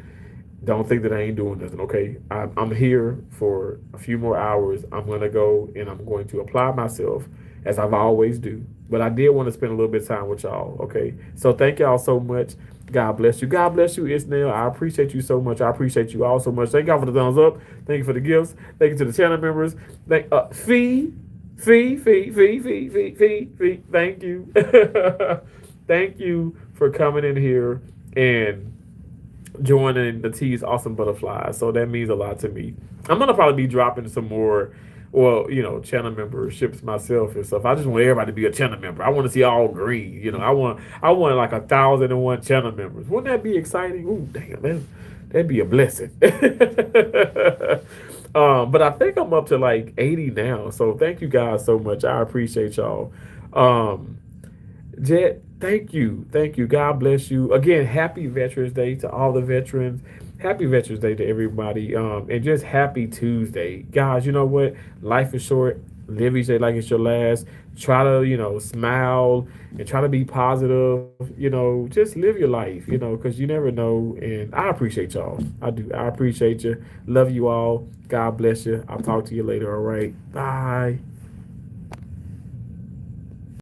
don't think that I ain't doing nothing. Okay. I'm here for a few more hours. I'm gonna go and I'm going to apply myself as I've always do. But I did want to spend a little bit of time with y'all. Okay. So thank y'all so much. God bless you. God bless you, Isnel. I appreciate you so much. I appreciate you all so much. Thank y'all for the thumbs up. Thank you for the gifts. Thank you to the channel members. Fee. Thank you. Thank you for coming in here and joining the T's Awesome Butterflies. So that means a lot to me. I'm gonna probably be dropping some more, well, channel memberships myself and stuff. I just want everybody to be a channel member. I want to see all green. I want like 1,001 channel members. Wouldn't that be exciting? Ooh, damn, that'd be a blessing. But I think I'm up to like 80 now. So thank you guys so much. I appreciate y'all. Um, Jet, thank you. Thank you. God bless you. Again, happy Veterans Day to all the veterans. Happy Veterans Day to everybody. And just happy Tuesday. Guys, you know what? Life is short. Live each day like it's your last. Try to, smile and try to be positive. Just live your life, because you never know. And I appreciate y'all. I do. I appreciate you. Love you all. God bless you. I'll talk to you later. All right. Bye.